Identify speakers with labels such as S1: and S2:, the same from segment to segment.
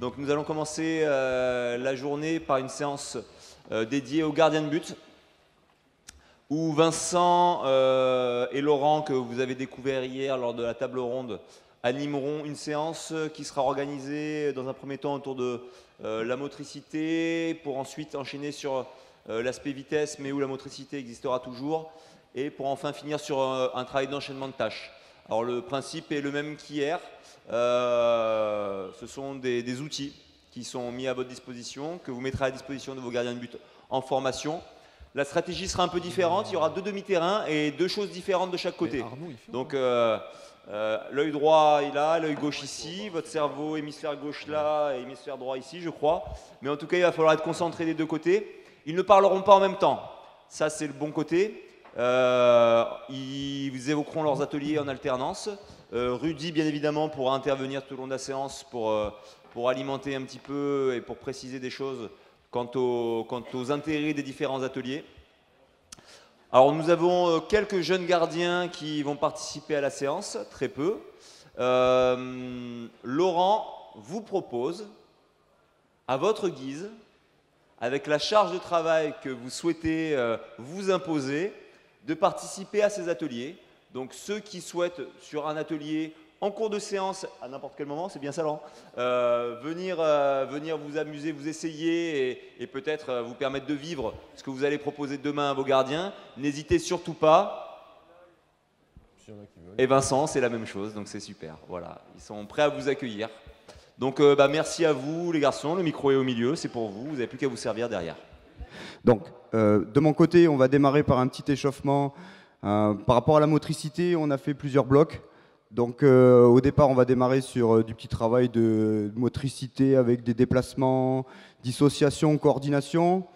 S1: Donc nous allons commencer la journée par une séance dédiée aux gardiens de but, où Vincent et Laurent, que vous avez découvert hier lors de la table ronde, animeront une séance qui sera organisée dans un premier temps autour de la motricité, pour ensuite enchaîner sur l'aspect vitesse, mais où la motricité existera toujours, et pour enfin finir sur un travail d'enchaînement de tâches. Alors le principe est le même qu'hier. Ce sont des outils qui sont mis à votre disposition, que vous mettrez à disposition de vos gardiens de but en formation. La stratégie sera un peu différente, il y aura 2 demi-terrains et 2 choses différentes de chaque côté. Donc l'œil droit est là, l'œil gauche ici, votre cerveau hémisphère gauche là et hémisphère droit ici, je crois. Mais en tout cas, il va falloir être concentré des 2 côtés. Ils ne parleront pas en même temps, ça c'est le bon côté. Ils évoqueront leurs ateliers en alternance. Rudy, bien évidemment, pourra intervenir tout au long de la séance pour alimenter un petit peu et pour préciser des choses quant aux intérêts des différents ateliers. Alors nous avons quelques jeunes gardiens qui vont participer à la séance, très peu. Laurent vous propose, à votre guise, avec la charge de travail que vous souhaitez vous imposer, de participer à ces ateliers. Donc ceux qui souhaitent sur un atelier en cours de séance, à n'importe quel moment, c'est bien ça Laurent, venir vous amuser, vous essayer et peut-être vous permettre de vivre ce que vous allez proposer demain à vos gardiens, n'hésitez surtout pas. Et Vincent, c'est la même chose, donc c'est super. Voilà, ils sont prêts à vous accueillir. Donc merci à vous les garçons, le micro est au milieu, c'est pour vous, vous n'avez plus qu'à vous servir derrière.
S2: Donc, de mon côté, on va démarrer par un petit échauffement. Par rapport à la motricité, on a fait plusieurs blocs. Donc, au départ, on va démarrer sur du petit travail de motricité avec des déplacements, dissociation, coordination.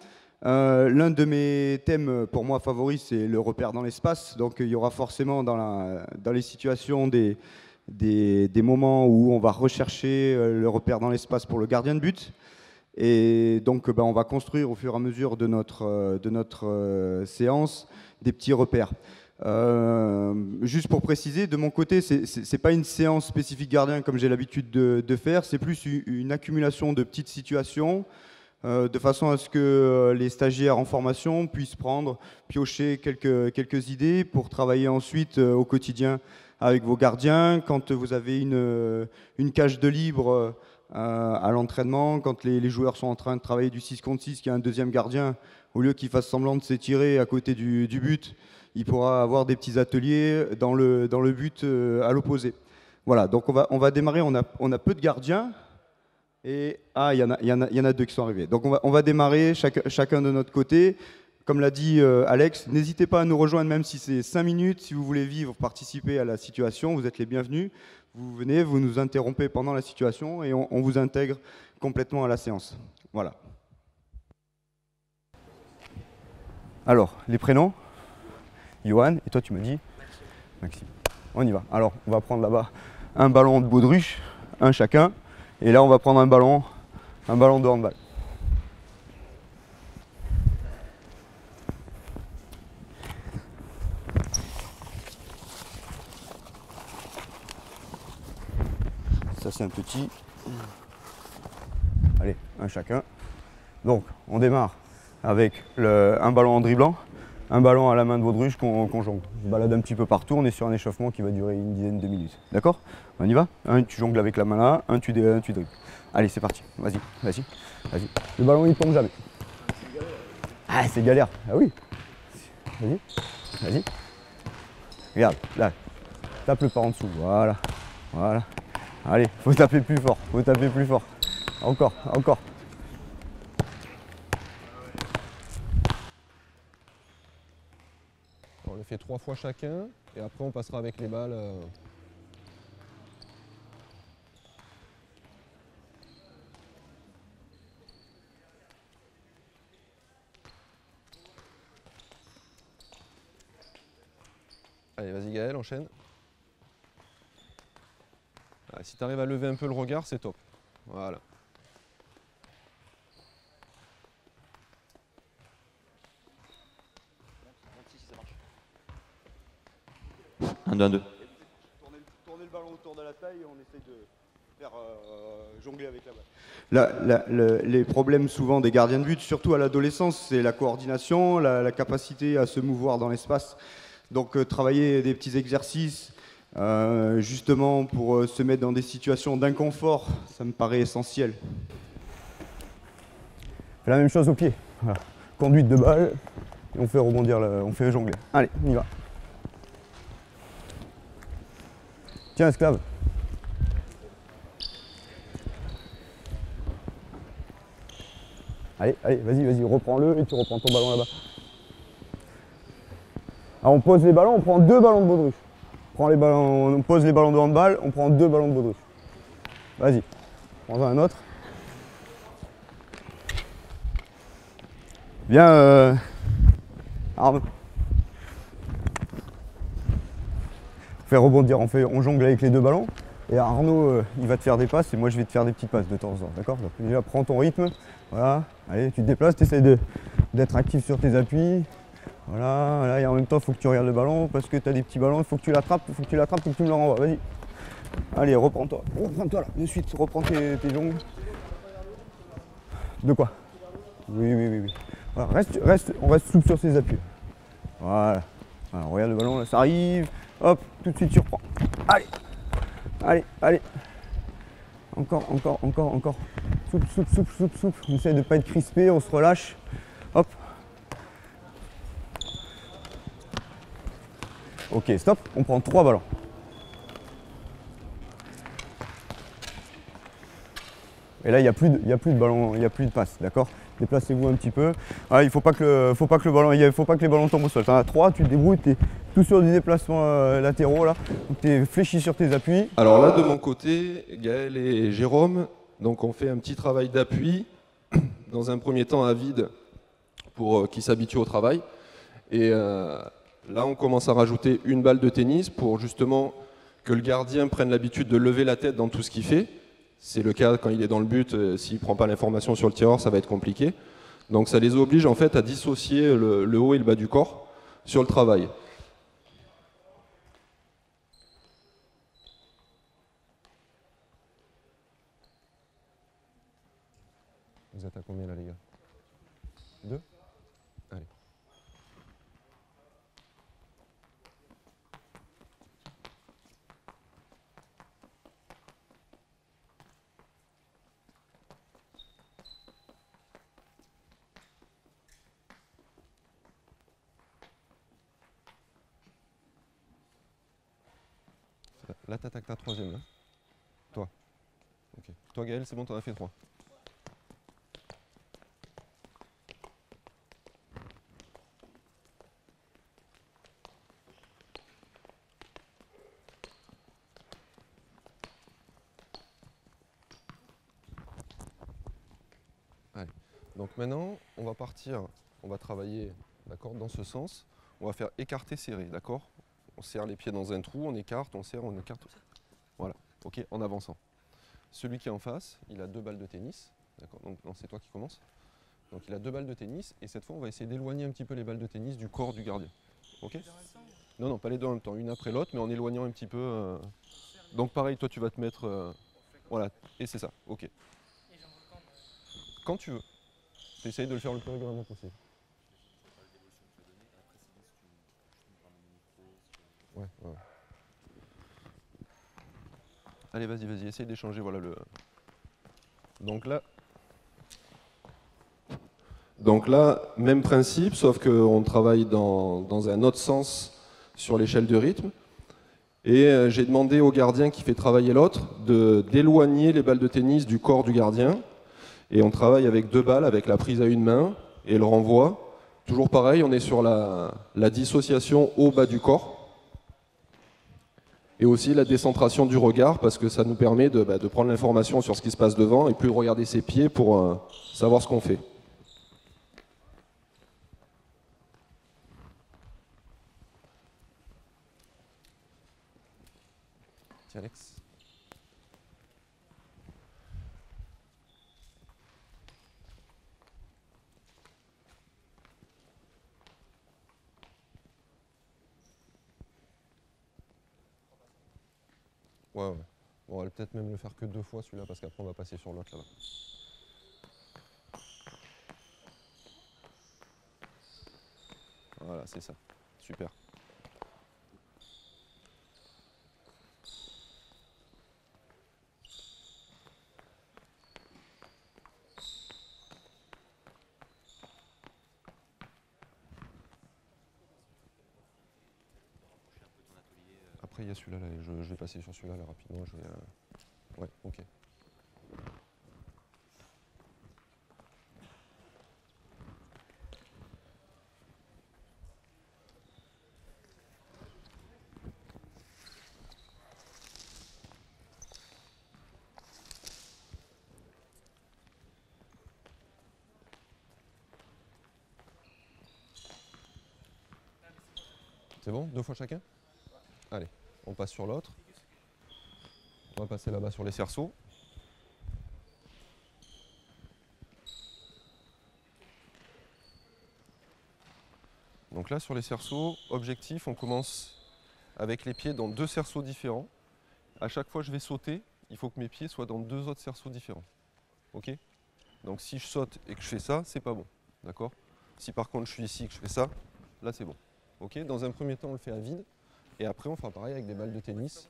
S2: L'un de mes thèmes, pour moi, favoris, c'est le repère dans l'espace. Donc, il y aura forcément dans les situations des moments où on va rechercher le repère dans l'espace pour le gardien de but. Et donc, on va construire au fur et à mesure de notre séance des petits repères. Juste pour préciser, de mon côté, c'est pas une séance spécifique gardien comme j'ai l'habitude de faire, c'est plus une accumulation de petites situations de façon à ce que les stagiaires en formation puissent piocher quelques idées pour travailler ensuite au quotidien avec vos gardiens. Quand vous avez une cage de libre à l'entraînement, quand les joueurs sont en train de travailler du 6 contre 6, qu'il y a un deuxième gardien, au lieu qu'il fasse semblant de s'étirer à côté du but, il pourra avoir des petits ateliers dans le but à l'opposé. Voilà, donc on va démarrer, on a peu de gardiens, et il y en a 2 qui sont arrivés. Donc on va démarrer chacun de notre côté. Comme l'a dit Alex, n'hésitez pas à nous rejoindre, même si c'est 5 minutes, si vous voulez participer à la situation, vous êtes les bienvenus. Vous venez, vous nous interrompez pendant la situation et on vous intègre complètement à la séance. Voilà. Alors, les prénoms, Johan, et toi tu me dis Maxime. On y va. Alors, on va prendre là-bas un ballon de baudruche, un chacun, et là on va prendre un ballon de handball. Ça c'est un petit. Allez, un chacun. Donc, on démarre avec un ballon en dribblant, un ballon à la main de baudruche qu'on jongle. On se balade un petit peu partout, on est sur un échauffement qui va durer une dizaine de minutes. D'accord? On y va? Un, tu jongles avec la main là, un, tu dribbles. Allez, c'est parti. Vas-y. Le ballon, il tombe jamais. Ah, c'est galère. Ah oui. Vas-y. Regarde, là. Tape-le par en dessous. Voilà. Allez, faut taper plus fort. Encore.
S3: On le fait 3 fois chacun et après on passera avec les balles. Allez, vas-y Gaël, enchaîne. Ah, si tu arrives à lever un peu le regard, c'est top. Voilà.
S1: Un, deux.
S2: Tournez le ballon autour de la taille et on essaie de faire jongler avec la balle. Les problèmes souvent des gardiens de but, surtout à l'adolescence, c'est la coordination, la capacité à se mouvoir dans l'espace. Donc travailler des petits exercices, justement pour se mettre dans des situations d'inconfort, ça me paraît essentiel.
S4: Fais la même chose au pied. Voilà. Conduite de balle, et on fait rebondir, on fait jongler. Allez, on y va. Tiens, esclave. Allez, allez, vas-y, reprends-le et tu reprends ton ballon là-bas. Alors on pose les ballons, on prend 2 ballons de baudruche. On pose les ballons de handball, on prend 2 ballons de baudruche. Vas-y, prends-en un autre. Viens, Arnaud. On fait rebondir, on jongle avec les 2 ballons. Et Arnaud, il va te faire des passes et moi je vais te faire des petites passes de temps en temps, d'accord? Donc déjà prends ton rythme, voilà, allez, tu te déplaces, tu essaies d'être actif sur tes appuis. Voilà, et en même temps il faut que tu regardes le ballon parce que tu as des petits ballons, il faut que tu l'attrapes, et que tu me le renvoies, vas-y. Allez, reprends-toi là, de suite, reprends tes jongles. De quoi? Oui. Voilà, on reste souple sur ses appuis. Voilà, regarde le ballon, là ça arrive, hop, tout de suite tu reprends. Allez. Encore. Souple. On essaie de ne pas être crispé, on se relâche. Hop. Ok, stop, on prend 3 ballons. Et là, il n'y a plus de ballon, il n'y a plus de passe, d'accord? Déplacez-vous un petit peu. Voilà, il ne faut pas que les ballons tombent au sol. Tu en as 3, tu te débrouilles, tu es tout sur des déplacements latéraux là. Tu es fléchi sur tes appuis.
S5: Alors là, de mon côté, Gaël et Jérôme, donc on fait un petit travail d'appui, dans un premier temps à vide, pour qu'ils s'habituent au travail. Et là, on commence à rajouter une balle de tennis pour justement que le gardien prenne l'habitude de lever la tête dans tout ce qu'il fait. C'est le cas quand il est dans le but, s'il ne prend pas l'information sur le tireur, ça va être compliqué. Donc ça les oblige en fait à dissocier le haut et le bas du corps sur le travail.
S3: Vous êtes à combien là les gars? 2? Allez. Là, t'attaques ta troisième, là. Toi. Ok. Toi, Gaël, c'est bon, t'en as fait 3. Allez. Donc maintenant, on va partir, on va travailler, d'accord, dans ce sens. On va faire écarter, serrer, d'accord? On serre les pieds dans un trou, on écarte, on serre, on écarte. Voilà, ok, en avançant. Celui qui est en face, il a 2 balles de tennis. D'accord, donc c'est toi qui commence. Donc il a 2 balles de tennis et cette fois on va essayer d'éloigner un petit peu les balles de tennis du corps du gardien. Ok? Non, pas les deux en même temps, une après l'autre, mais en éloignant un petit peu. Donc pareil, toi tu vas te mettre. Voilà, et c'est ça, ok. Quand tu veux. Essaye de le faire le plus régulièrement possible. Ouais. Allez, vas-y, essaye d'échanger, voilà le... Donc là,
S5: même principe, sauf qu'on travaille dans un autre sens sur l'échelle de rythme. Et j'ai demandé au gardien qui fait travailler l'autre d'éloigner les balles de tennis du corps du gardien. Et on travaille avec 2 balles, avec la prise à une main et le renvoi. Toujours pareil, on est sur la dissociation au bas du corps. Et aussi la décentration du regard, parce que ça nous permet de prendre l'information sur ce qui se passe devant et plus de regarder ses pieds pour savoir ce qu'on fait.
S3: Tiens Alex. Ouais. On va peut-être même le faire que 2 fois celui-là, parce qu'après on va passer sur l'autre là-bas. Voilà, c'est ça. Super. Après, il y a celui-là, là, je vais passer sur celui-là là, rapidement. Ouais, ok. C'est bon? 2 fois chacun? Allez, on passe sur l'autre. On va passer là-bas sur les cerceaux. Donc là, sur les cerceaux, objectif, on commence avec les pieds dans 2 cerceaux différents. À chaque fois que je vais sauter, il faut que mes pieds soient dans 2 autres cerceaux différents. Ok? Donc si je saute et que je fais ça, c'est pas bon. D'accord? Si par contre je suis ici et que je fais ça, là c'est bon. Ok? Dans un premier temps, on le fait à vide. Et après, on fera pareil avec des balles de tennis.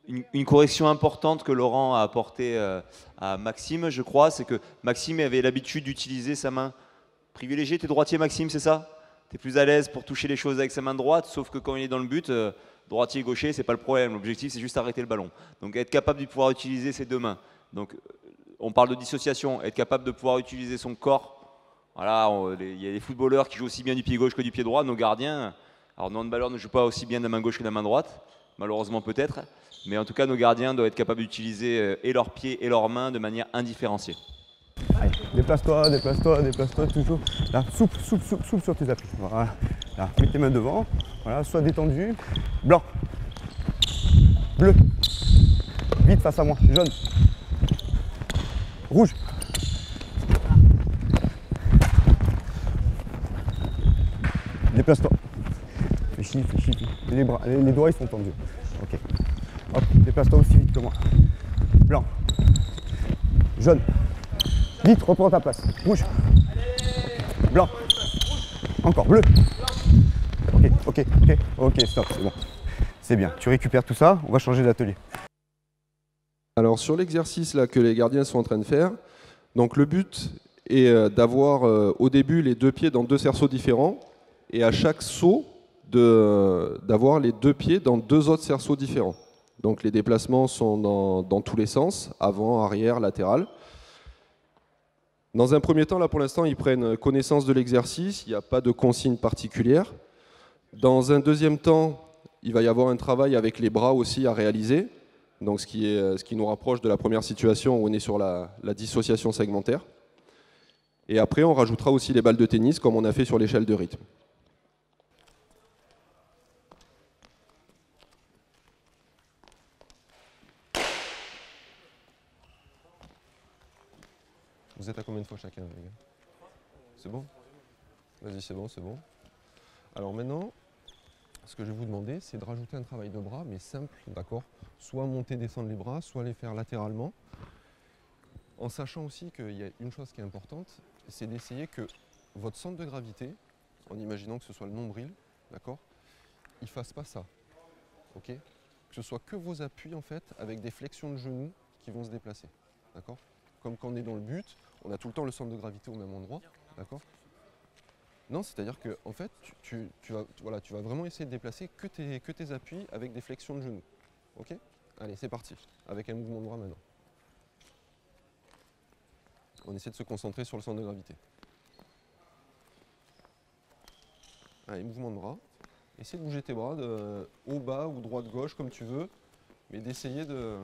S1: Une correction importante que Laurent a apportée à Maxime, je crois, c'est que Maxime avait l'habitude d'utiliser sa main privilégiée. Tu es droitier, Maxime, c'est ça? Tu es plus à l'aise pour toucher les choses avec sa main droite, sauf que quand il est dans le but, droitier et gaucher, c'est pas le problème. L'objectif, c'est juste arrêter le ballon. Donc être capable de pouvoir utiliser ses 2 mains. Donc on parle de dissociation, être capable de pouvoir utiliser son corps. Voilà, il y a des footballeurs qui jouent aussi bien du pied gauche que du pied droit. Nos gardiens, alors nos handballeurs ne jouent pas aussi bien de la main gauche que de la main droite, malheureusement peut-être. Mais en tout cas, nos gardiens doivent être capables d'utiliser et leurs pieds et leurs mains de manière indifférenciée.
S4: Allez, déplace-toi, déplace-toi, déplace-toi, toujours. Là, souple, souple, souple, souple sur tes appuis. Voilà. Là, mets tes mains devant. Voilà, sois détendu. Blanc. Bleu. Vite face à moi. Jaune. Rouge. Déplace-toi. Fais chier, fais chier. Les bras, les doigts ils sont tendus. Ok. Hop, déplace-toi aussi vite que moi. Blanc. Jaune. Vite, reprends ta place. Rouge. Blanc. Encore bleu. Ok, ok, ok, ok, stop, c'est bon. C'est bien. Tu récupères tout ça, on va changer d'atelier.
S5: Alors sur l'exercice là que les gardiens sont en train de faire, donc le but est d'avoir au début les 2 pieds dans 2 cerceaux différents et à chaque saut d'avoir les 2 pieds dans 2 autres cerceaux différents. Donc les déplacements sont dans tous les sens, avant, arrière, latéral. Dans un premier temps, là pour l'instant, ils prennent connaissance de l'exercice, il n'y a pas de consigne particulière. Dans un deuxième temps, il va y avoir un travail avec les bras aussi à réaliser, donc ce qui nous rapproche de la première situation où on est sur la dissociation segmentaire. Et après, on rajoutera aussi les balles de tennis comme on a fait sur l'échelle de rythme. Vous êtes à combien de fois chacun, les gars? C'est bon? Vas-y, c'est bon, c'est bon. Alors maintenant, ce que je vais vous demander, c'est de rajouter un travail de bras, mais simple, d'accord? Soit monter, descendre les bras, soit les faire latéralement. En sachant aussi qu'il y a une chose qui est importante, c'est d'essayer que votre centre de gravité, en imaginant que ce soit le nombril, d'accord? Il ne fasse pas ça, ok? Que ce soit que vos appuis, en fait, avec des flexions de genoux qui vont se déplacer, d'accord? Comme quand on est dans le but, on a tout le temps le centre de gravité au même endroit, d'accord? Non, c'est-à-dire que en fait, tu vas vraiment essayer de déplacer que tes appuis avec des flexions de genoux. Ok? Allez, c'est parti, avec un mouvement de bras maintenant. On essaie de se concentrer sur le centre de gravité. Allez, mouvement de bras. Essaie de bouger tes bras de haut, bas ou droite-gauche comme tu veux, mais d'essayer de...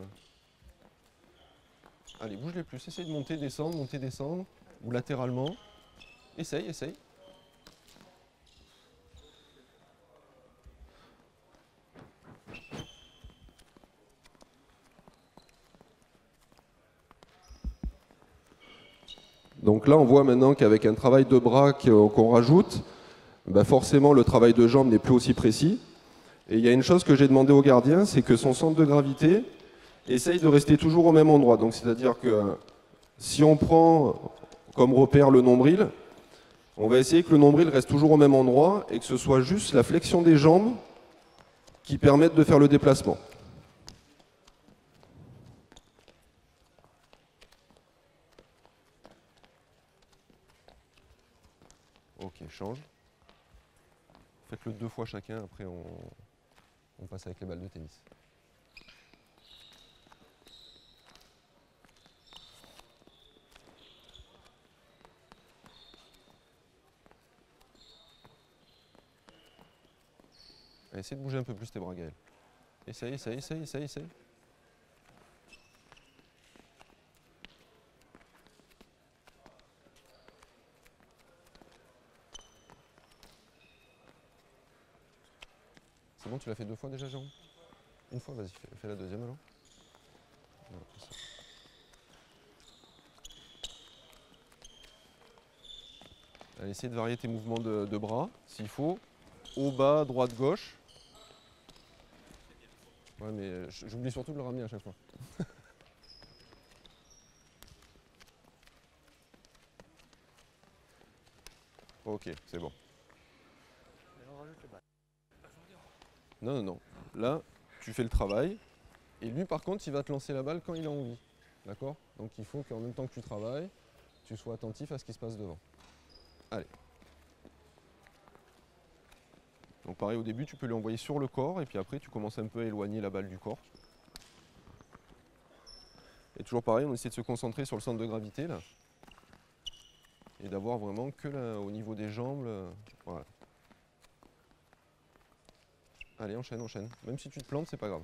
S5: Allez, bouge-les plus, essaye de monter, descendre, ou latéralement. Essaye, essaye. Donc là, on voit maintenant qu'avec un travail de bras qu'on rajoute, ben forcément le travail de jambes n'est plus aussi précis. Et il y a une chose que j'ai demandé au gardien, c'est que son centre de gravité essaye de rester toujours au même endroit. Donc c'est-à-dire que si on prend comme repère le nombril, on va essayer que le nombril reste toujours au même endroit et que ce soit juste la flexion des jambes qui permettent de faire le déplacement. Ok, change. Faites-le 2 fois chacun, après on passe avec les balles de tennis. Essaye de bouger un peu plus tes bras, Gaël. Essaye. C'est bon, tu l'as fait 2 fois déjà, Jérôme? Une fois, vas-y, fais la deuxième alors. Voilà, comme ça. Allez, essaye de varier tes mouvements de bras, s'il faut. Haut, bas, droite, gauche. Ouais, mais j'oublie surtout de le ramener à chaque fois. Ok, c'est bon. Non. Là, tu fais le travail. Et lui, par contre, il va te lancer la balle quand il a envie. D'accord? Donc il faut qu'en même temps que tu travailles, tu sois attentif à ce qui se passe devant. Allez. Donc pareil, au début, tu peux lui envoyer sur le corps. Et puis après, tu commences un peu à éloigner la balle du corps. Et toujours pareil, on essaie de se concentrer sur le centre de gravité, là. Et d'avoir vraiment que là, au niveau des jambes. Voilà. Allez, enchaîne. Même si tu te plantes, c'est pas grave.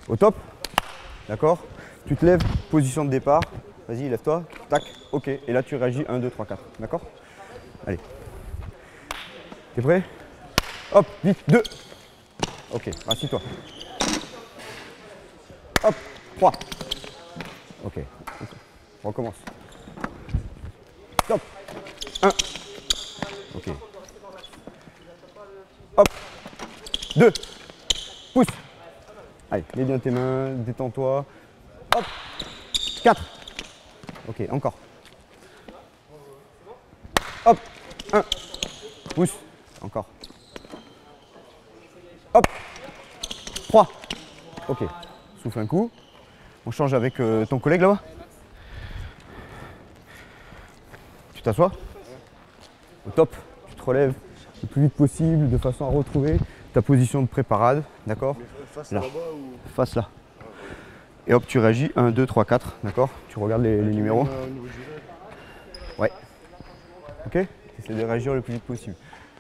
S4: Au top, d'accord? Tu te lèves, position de départ. Vas-y, lève-toi. Tac, ok. Et là, tu réagis 1, 2, 3, 4. D'accord? Allez. T'es prêt? Hop, vite, 2. Ok, assis-toi. Hop, 3. Ok. On recommence. Stop. 1. Ok. Hop. 2. Pousse. Allez, mets bien tes mains, détends-toi. Hop. 4. Ok, encore. Hop. 1. Pousse. Encore. Hop. 3. Ok. Souffle un coup. On change avec ton collègue là-bas. Tu t'assois. Au top. Tu te relèves le plus vite possible de façon à retrouver ta position de préparade. D'accord?
S6: Face
S4: là.
S6: là-bas ou
S4: Face là. Et hop, tu réagis 1, 2, 3, 4. D'accord? Tu regardes les numéros.
S6: au niveau du rêve?
S4: Ouais. Ok? Tu essaies de réagir le plus vite possible.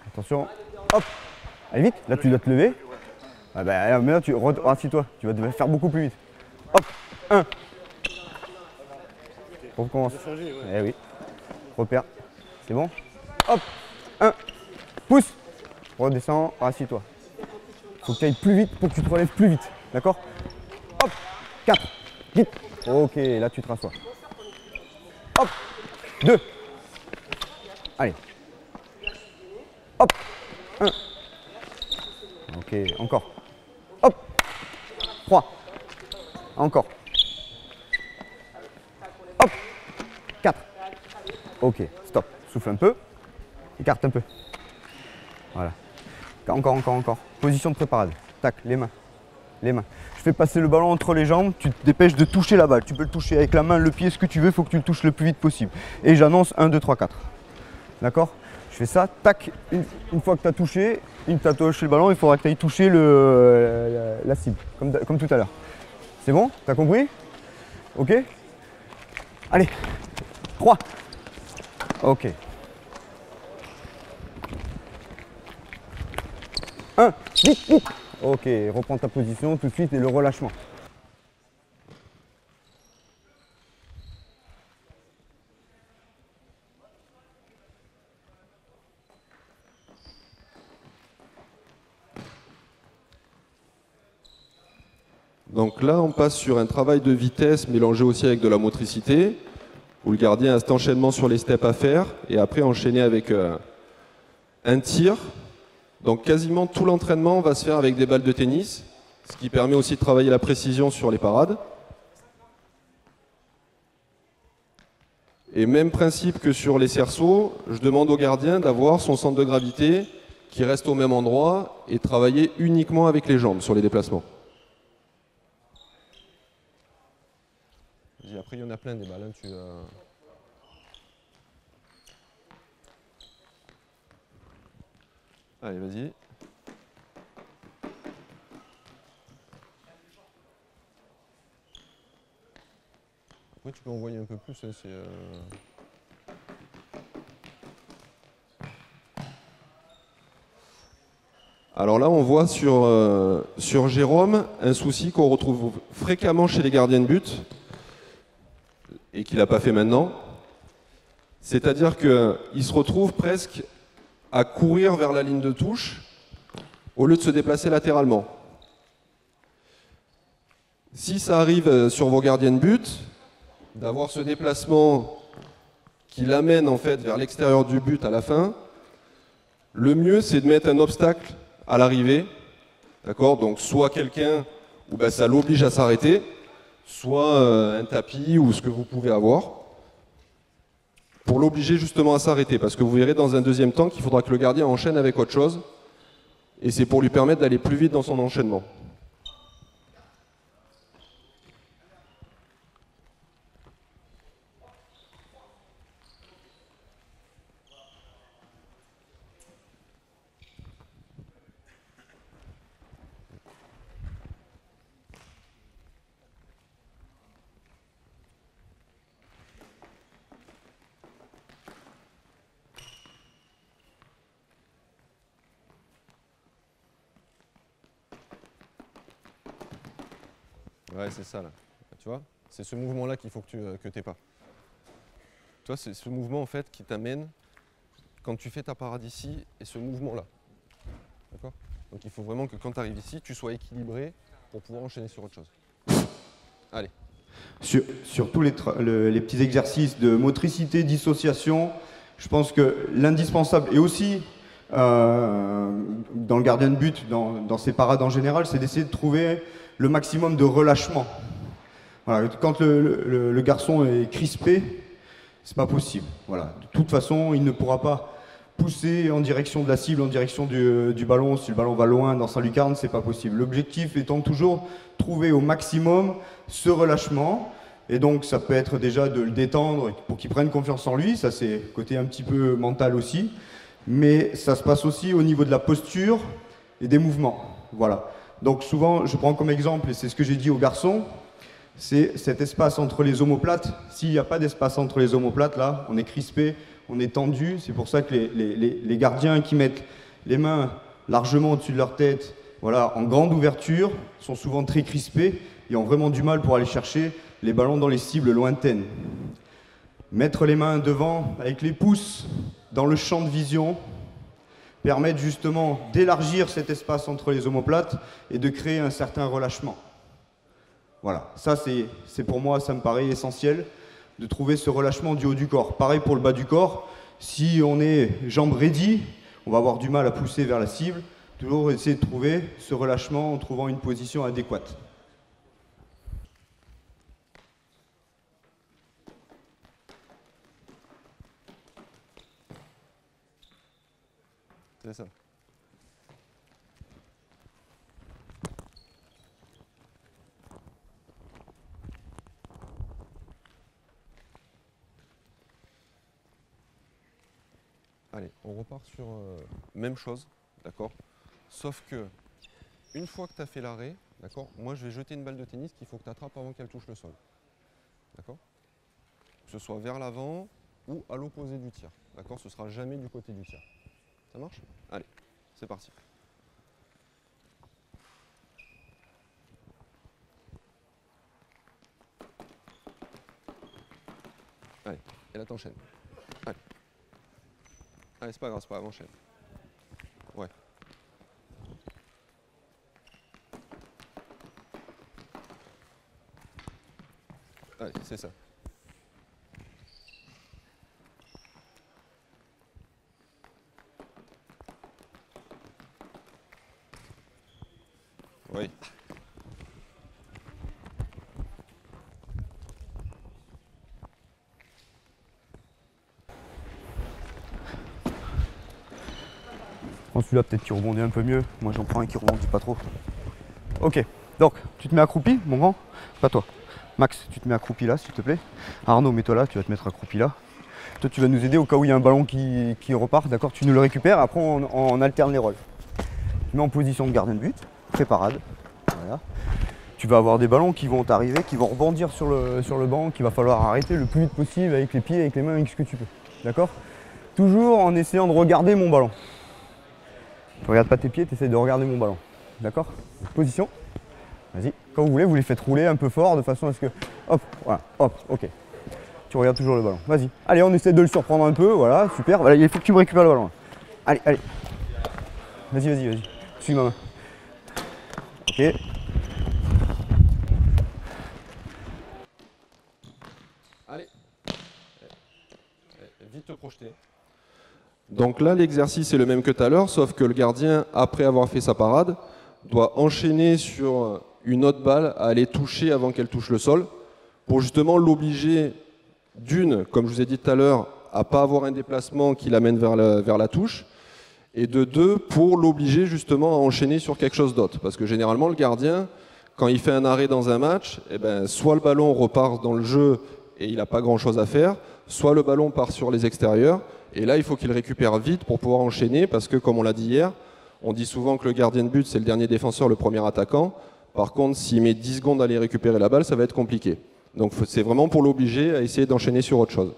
S4: Attention. Hop. Allez vite. Là, tu dois te lever. Ah bah, mais là, tu assis-toi. Tu vas devoir faire beaucoup plus vite. Hop. 1. On recommence.
S6: Changer, ouais.
S4: Eh oui. Repère. C'est bon? Hop. 1. Pousse. Redescends. Assis-toi. Faut que tu ailles plus vite pour que tu te relèves plus vite. D'accord? Hop. 4. Vite. Ok, là tu te rassois. Hop. 2. Allez. Hop. 1. Ok, encore. Hop. 3. Encore. Hop. 4. Ok, stop. Souffle un peu. Écarte un peu. Voilà. Encore. Position de préparade. Tac, les mains. Je fais passer le ballon entre les jambes, tu te dépêches de toucher la balle. Tu peux le toucher avec la main, le pied, ce que tu veux, il faut que tu le touches le plus vite possible. Et j'annonce 1, 2, 3, 4. D'accord? Je fais ça, tac, une fois que tu as touché, tu as touché le ballon, il faudra que tu ailles toucher la cible, comme tout à l'heure. C'est bon? T'as compris? Ok? Allez, 3. Ok. 1, vite. Ok, reprends ta position tout de suite et le relâchement.
S5: Donc là, on passe sur un travail de vitesse mélangé aussi avec de la motricité, où le gardien a cet enchaînement sur les steps à faire, et après enchaîner avec un tir. Donc quasiment tout l'entraînement va se faire avec des balles de tennis, ce qui permet aussi de travailler la précision sur les parades. Et même principe que sur les cerceaux, je demande au gardien d'avoir son centre de gravité qui reste au même endroit et travailler uniquement avec les jambes sur les déplacements. Après, il y en a plein des balles. Allez, vas-y. Après, tu peux envoyer un peu plus. Hein, Alors là, on voit sur Jérôme un souci qu'on retrouve fréquemment chez les gardiens de but et qu'il n'a pas fait maintenant. C'est-à-dire qu'il se retrouve presque à courir vers la ligne de touche au lieu de se déplacer latéralement. Si ça arrive sur vos gardiens de but, d'avoir ce déplacement qui l'amène en fait vers l'extérieur du but à la fin, le mieux c'est de mettre un obstacle à l'arrivée, d'accord? Donc soit quelqu'un où ça l'oblige à s'arrêter, soit un tapis ou ce que vous pouvez avoir, pour l'obliger justement à s'arrêter, parce que vous verrez dans un deuxième temps qu'il faudra que le gardien enchaîne avec autre chose, et c'est pour lui permettre d'aller plus vite dans son enchaînement. Ouais, c'est ça là. Tu vois, c'est ce mouvement-là qu'il faut que tu n'aies pas. Tu vois, c'est ce mouvement en fait qui t'amène quand tu fais ta parade ici et ce mouvement-là. D'accord? Donc il faut vraiment que quand tu arrives ici, tu sois équilibré pour pouvoir enchaîner sur autre chose. Allez.
S2: Sur tous les petits exercices de motricité, dissociation, je pense que l'indispensable, et aussi dans le gardien de but, dans ses parades en général, c'est d'essayer de trouver le maximum de relâchement. Voilà, quand le garçon est crispé, c'est pas possible. Voilà. De toute façon, il ne pourra pas pousser en direction de la cible, en direction du ballon. Si le ballon va loin dans sa lucarne, c'est pas possible. L'objectif étant toujours trouver au maximum ce relâchement. Et donc, ça peut être déjà de le détendre pour qu'il prenne confiance en lui. Ça, c'est côté un petit peu mental aussi. Mais ça se passe aussi au niveau de la posture et des mouvements. Voilà. Donc souvent, je prends comme exemple, et c'est ce que j'ai dit aux garçons, c'est cet espace entre les omoplates. S'il n'y a pas d'espace entre les omoplates, là, on est crispé, on est tendu. C'est pour ça que les gardiens qui mettent les mains largement au-dessus de leur tête, voilà, en grande ouverture, sont souvent très crispés et ont vraiment du mal pour aller chercher les ballons dans les cibles lointaines. Mettre les mains devant, avec les pouces dans le champ de vision, permettent justement d'élargir cet espace entre les omoplates et de créer un certain relâchement. Voilà, ça c'est pour moi, ça me paraît essentiel, de trouver ce relâchement du haut du corps. Pareil pour le bas du corps, si on est jambes ready, on va avoir du mal à pousser vers la cible, toujours essayer de trouver ce relâchement en trouvant une position adéquate.
S3: C'est ça. Allez, on repart sur même chose, d'accord? Sauf que, une fois que tu as fait l'arrêt, d'accord, moi je vais jeter une balle de tennis qu'il faut que tu attrapes avant qu'elle touche le sol. D'accord? Que ce soit vers l'avant ou à l'opposé du tir. D'accord? Ce sera jamais du côté du tir. Ça marche? Allez, c'est parti. Allez, et là t'enchaînes. Allez. Allez, c'est pas grave, enchaîne. Ouais. Allez, c'est ça. Oui.
S4: Prends celui-là, peut-être qu'il rebondit un peu mieux. Moi, j'en prends un qui rebondit pas trop. Ok, donc tu te mets accroupi, mon grand. Pas toi. Max, tu te mets accroupi là, s'il te plaît. Arnaud, mets-toi là, tu vas te mettre accroupi là. Toi, tu vas nous aider au cas où il y a un ballon qui repart, d'accord? Tu nous le récupères, après on alterne les rôles. Tu mets en position de gardien de but, pré-parade. Voilà. Tu vas avoir des ballons qui vont t'arriver, qui vont rebondir sur le banc, qu'il va falloir arrêter le plus vite possible avec les pieds, avec les mains, avec ce que tu peux. D'accord? Toujours en essayant de regarder mon ballon. Tu regardes pas tes pieds, tu essaies de regarder mon ballon. D'accord? Position. Vas-y. Quand vous les faites rouler un peu fort de façon à ce que. Hop, voilà, hop, ok. Tu regardes toujours le ballon. Vas-y. Allez, on essaie de le surprendre un peu. Voilà, super. Voilà, il faut que tu me récupères le ballon. Allez, allez. Vas-y, vas-y, vas-y. Suis ma main. Ok.
S5: Allez. Vite te projeter. Donc là, l'exercice est le même que tout à l'heure, sauf que le gardien, après avoir fait sa parade, doit enchaîner sur une autre balle à aller toucher avant qu'elle touche le sol, pour justement l'obliger, d'une, comme je vous ai dit tout à l'heure, à ne pas avoir un déplacement qui l'amène vers la touche, et de deux, pour l'obliger justement à enchaîner sur quelque chose d'autre. Parce que généralement, le gardien, quand il fait un arrêt dans un match, eh ben, soit le ballon repart dans le jeu et il n'a pas grand-chose à faire, soit le ballon part sur les extérieurs, et là, il faut qu'il récupère vite pour pouvoir enchaîner, parce que, comme on l'a dit hier, on dit souvent que le gardien de but, c'est le dernier défenseur, le premier attaquant. Par contre, s'il met 10 secondes à aller récupérer la balle, ça va être compliqué. Donc, c'est vraiment pour l'obliger à essayer d'enchaîner sur autre chose.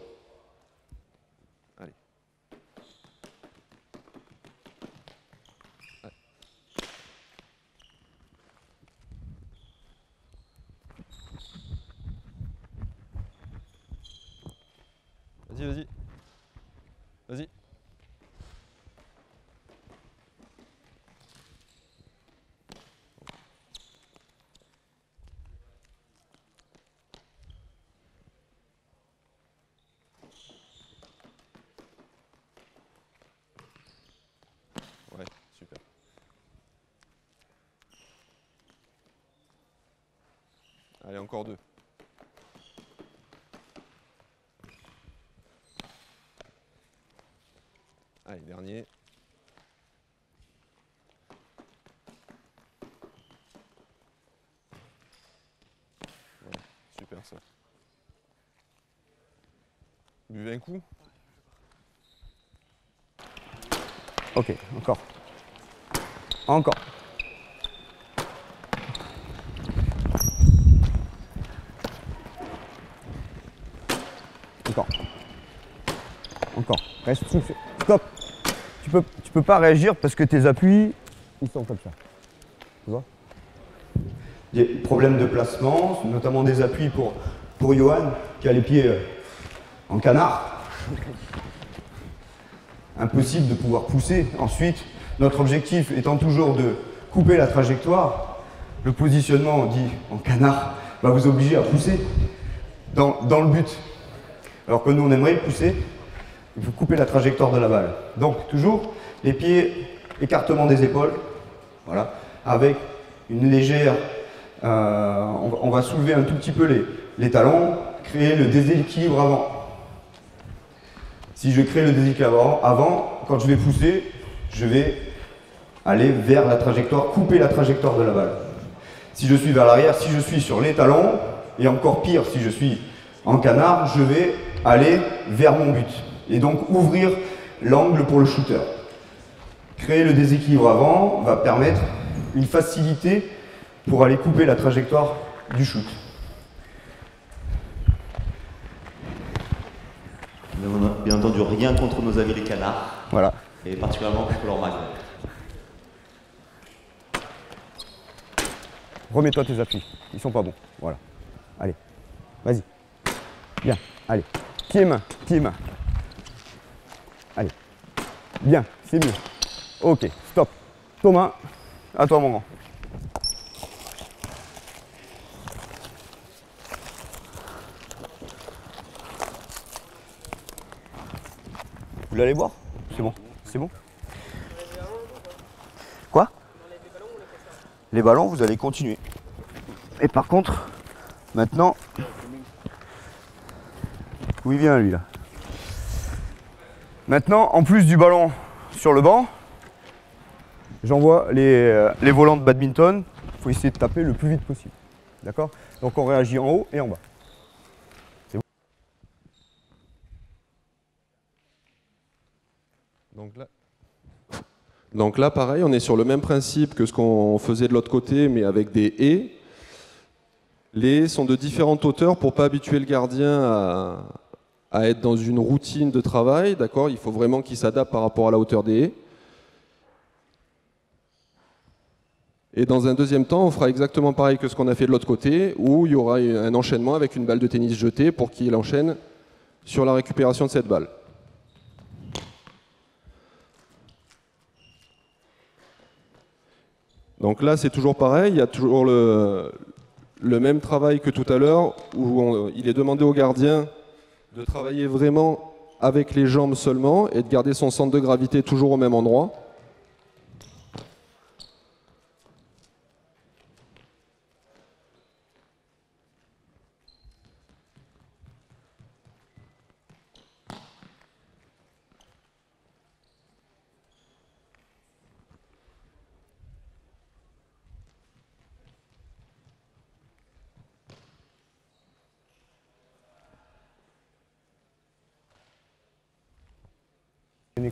S5: Allez.
S3: Vas-y, vas-y. Vas-y. Ouais, super. Allez, encore deux. Allez, dernier. Ouais, super ça. Buvez un coup.
S4: Ok, encore. Encore. Encore. Encore. Reste soufflé. Stop. Tu peux pas réagir parce que tes appuis, ils sont comme ça. Tu vois? Des problèmes de placement, notamment des appuis pour Johan, qui a les pieds en canard. Impossible de pouvoir pousser. Ensuite, notre objectif étant toujours de couper la trajectoire, le positionnement dit en canard va vous obliger à pousser dans le but. Alors que nous, on aimerait pousser, il faut couper la trajectoire de la balle. Donc, toujours les pieds, écartement des épaules, voilà, avec une légère... on va soulever un tout petit peu les talons, créer le déséquilibre avant. Si je crée le déséquilibre avant, quand je vais pousser, je vais aller vers la trajectoire, couper la trajectoire de la balle. Si je suis vers l'arrière, si je suis sur les talons, et encore pire, si je suis en canard, je vais aller vers mon but. Et donc ouvrir l'angle pour le shooter. Créer le déséquilibre avant va permettre une facilité pour aller couper la trajectoire du shoot.
S1: On n'a bien entendu rien contre nos amis les canards.
S4: Voilà.
S1: Et particulièrement contre leur magne.
S4: Remets-toi tes appuis, ils sont pas bons. Voilà. Allez, vas-y. Bien, allez. Pied, main, pied, main. Allez. Bien, c'est mieux. Ok, stop. Thomas, à toi mon grand. voulez aller boire? C'est bon. C'est bon. Quoi? Les ballons, vous allez continuer. Et par contre, maintenant, où il vient lui là? Maintenant, en plus du ballon sur le banc, j'envoie les volants de badminton. Il faut essayer de taper le plus vite possible. D'accord? Donc on réagit en haut et en bas. C'est bon.
S5: Donc là, pareil, on est sur le même principe que ce qu'on faisait de l'autre côté, mais avec des haies. Les haies sont de différentes hauteurs pour ne pas habituer le gardien à être dans une routine de travail. D'accord? Il faut vraiment qu'il s'adapte par rapport à la hauteur des haies. Et dans un deuxième temps, on fera exactement pareil que ce qu'on a fait de l'autre côté, où il y aura un enchaînement avec une balle de tennis jetée pour qu'il enchaîne sur la récupération de cette balle. Donc là, c'est toujours pareil, il y a toujours le même travail que tout à l'heure, où il est demandé au gardien de travailler vraiment avec les jambes seulement et de garder son centre de gravité toujours au même endroit.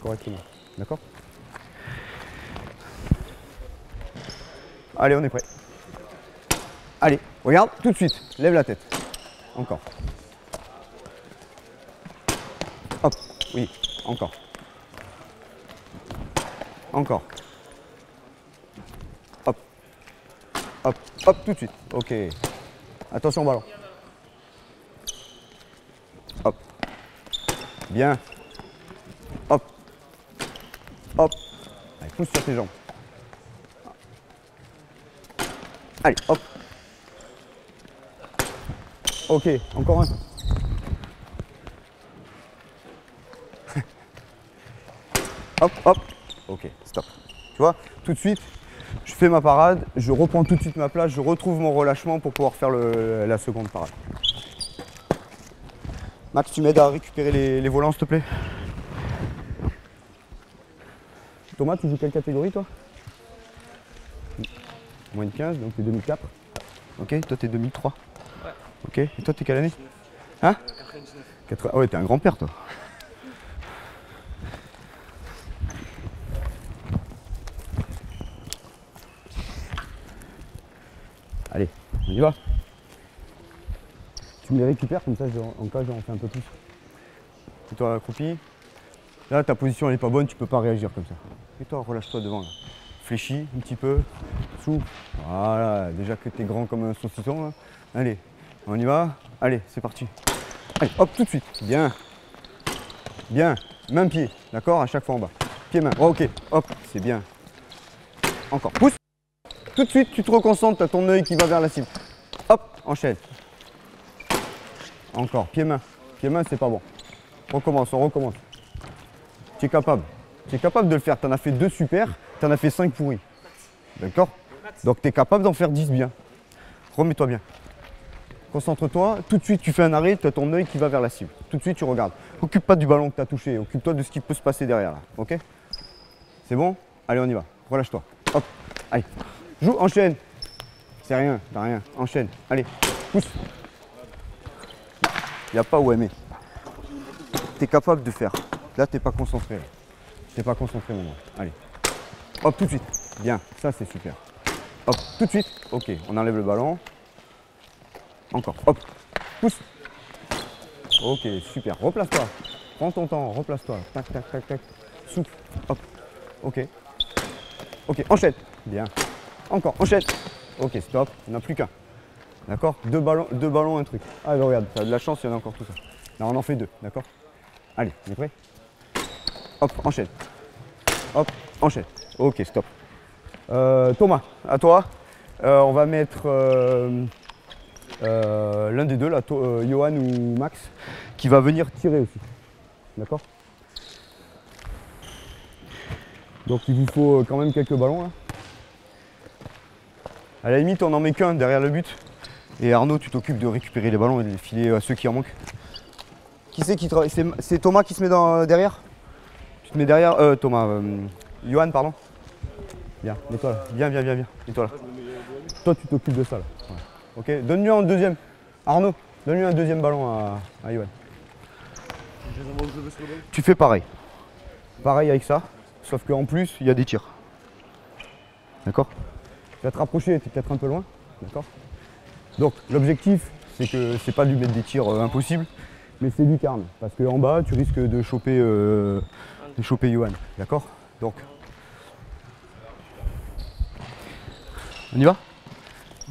S4: Correctement. D'accord? Allez, on est prêt. Allez, regarde, tout de suite. Lève la tête. Encore. Hop, oui, encore. Encore. Hop. Hop, hop, tout de suite. Ok. Attention au ballon. Hop. Bien. Hop. Hop. Allez, pousse sur tes jambes. Allez, hop. Ok, encore un. Hop, hop. Ok, stop. Tu vois, tout de suite, je fais ma parade, je reprends tout de suite ma place, je retrouve mon relâchement pour pouvoir faire la seconde parade. Max, tu m'aides à récupérer les volants, s'il te plaît? Thomas, tu joues quelle catégorie, toi? Moins de 15, donc t'es 2004. Ok, toi t'es 2003. Ouais. Ok, et toi t'es quelle année? Hein? 99. Ah ouais, t'es un grand-père, toi. Allez, on y va. Tu me les récupères, comme ça, en cas, j'en fais un peu plus. Et toi, accroupi. Là, ta position elle n'est pas bonne, tu peux pas réagir comme ça. Et toi, relâche-toi devant là. Fléchis un petit peu, souffle. Voilà, déjà que tu es grand comme un saucisson. Là. Allez, on y va. Allez, c'est parti. Allez, hop, tout de suite. Bien. Bien. Même pied, d'accord? À chaque fois en bas. Pied, main. Oh, ok, hop, c'est bien. Encore. Pousse. Tout de suite, tu te reconcentres, tu as ton œil qui va vers la cible. Hop, enchaîne. Encore. Pied, main. Pied, main, c'est pas bon. Recommence, on recommence. Tu es capable. Tu es capable de le faire. Tu en as fait 2 super, tu en as fait 5 pourris. D'accord? Donc tu es capable d'en faire 10 bien. Remets-toi bien. Concentre-toi. Tout de suite, tu fais un arrêt, tu as ton œil qui va vers la cible. Tout de suite, tu regardes. Occupe pas du ballon que tu as touché. Occupe-toi de ce qui peut se passer derrière. Là. Ok? C'est bon? Allez, on y va. Relâche-toi. Hop. Allez. Joue, enchaîne. C'est rien, t'as rien. Enchaîne. Allez, pousse. Il n'y a pas où aimer. Tu es capable de faire. Là, tu n'es pas concentré. Tu n'es pas concentré maintenant. Allez. Hop, tout de suite. Bien, ça c'est super. Hop, tout de suite. Ok, on enlève le ballon. Encore. Hop, pousse. Ok, super. Replace-toi. Prends ton temps, replace-toi. Tac, tac, tac, tac. Souffle. Hop. Ok. Ok, enchaîne. Bien. Encore, enchaîne. Ok, stop. On n'a plus qu'un. D'accord? 2 ballons, un truc. Ah, bah, regarde, tu as de la chance, il y en a encore tout ça. Là, on en fait 2, d'accord? Allez, on est prêt? Hop, enchaîne. Hop, enchaîne. Ok, stop. Thomas, à toi. On va mettre l'un des deux, là, Johan ou Max, qui va venir tirer aussi. D'accord? Donc il vous faut quand même quelques ballons là. À la limite, on n'en met qu'un derrière le but. Et Arnaud, tu t'occupes de récupérer les ballons et de les filer à ceux qui en manquent. Qui c'est qui travaille? C'est Thomas qui se met derrière? Tu te mets derrière Thomas. Johan, pardon. Viens, mets-toi là. Viens. Mets-toi là. Toi, tu t'occupes de ça là. Ouais. Ok, donne-lui un deuxième. Arnaud, donne-lui un deuxième ballon à Johan. Tu fais pareil. Pareil avec ça. Sauf qu'en plus, il y a des tirs. D'accord? Tu vas te rapprocher, tu es peut-être un peu loin. D'accord? Donc, l'objectif, c'est que c'est pas de lui mettre des tirs impossibles, mais c'est du calme. Parce qu'en bas, tu risques de choper Johan. D'accord? Donc, on y va?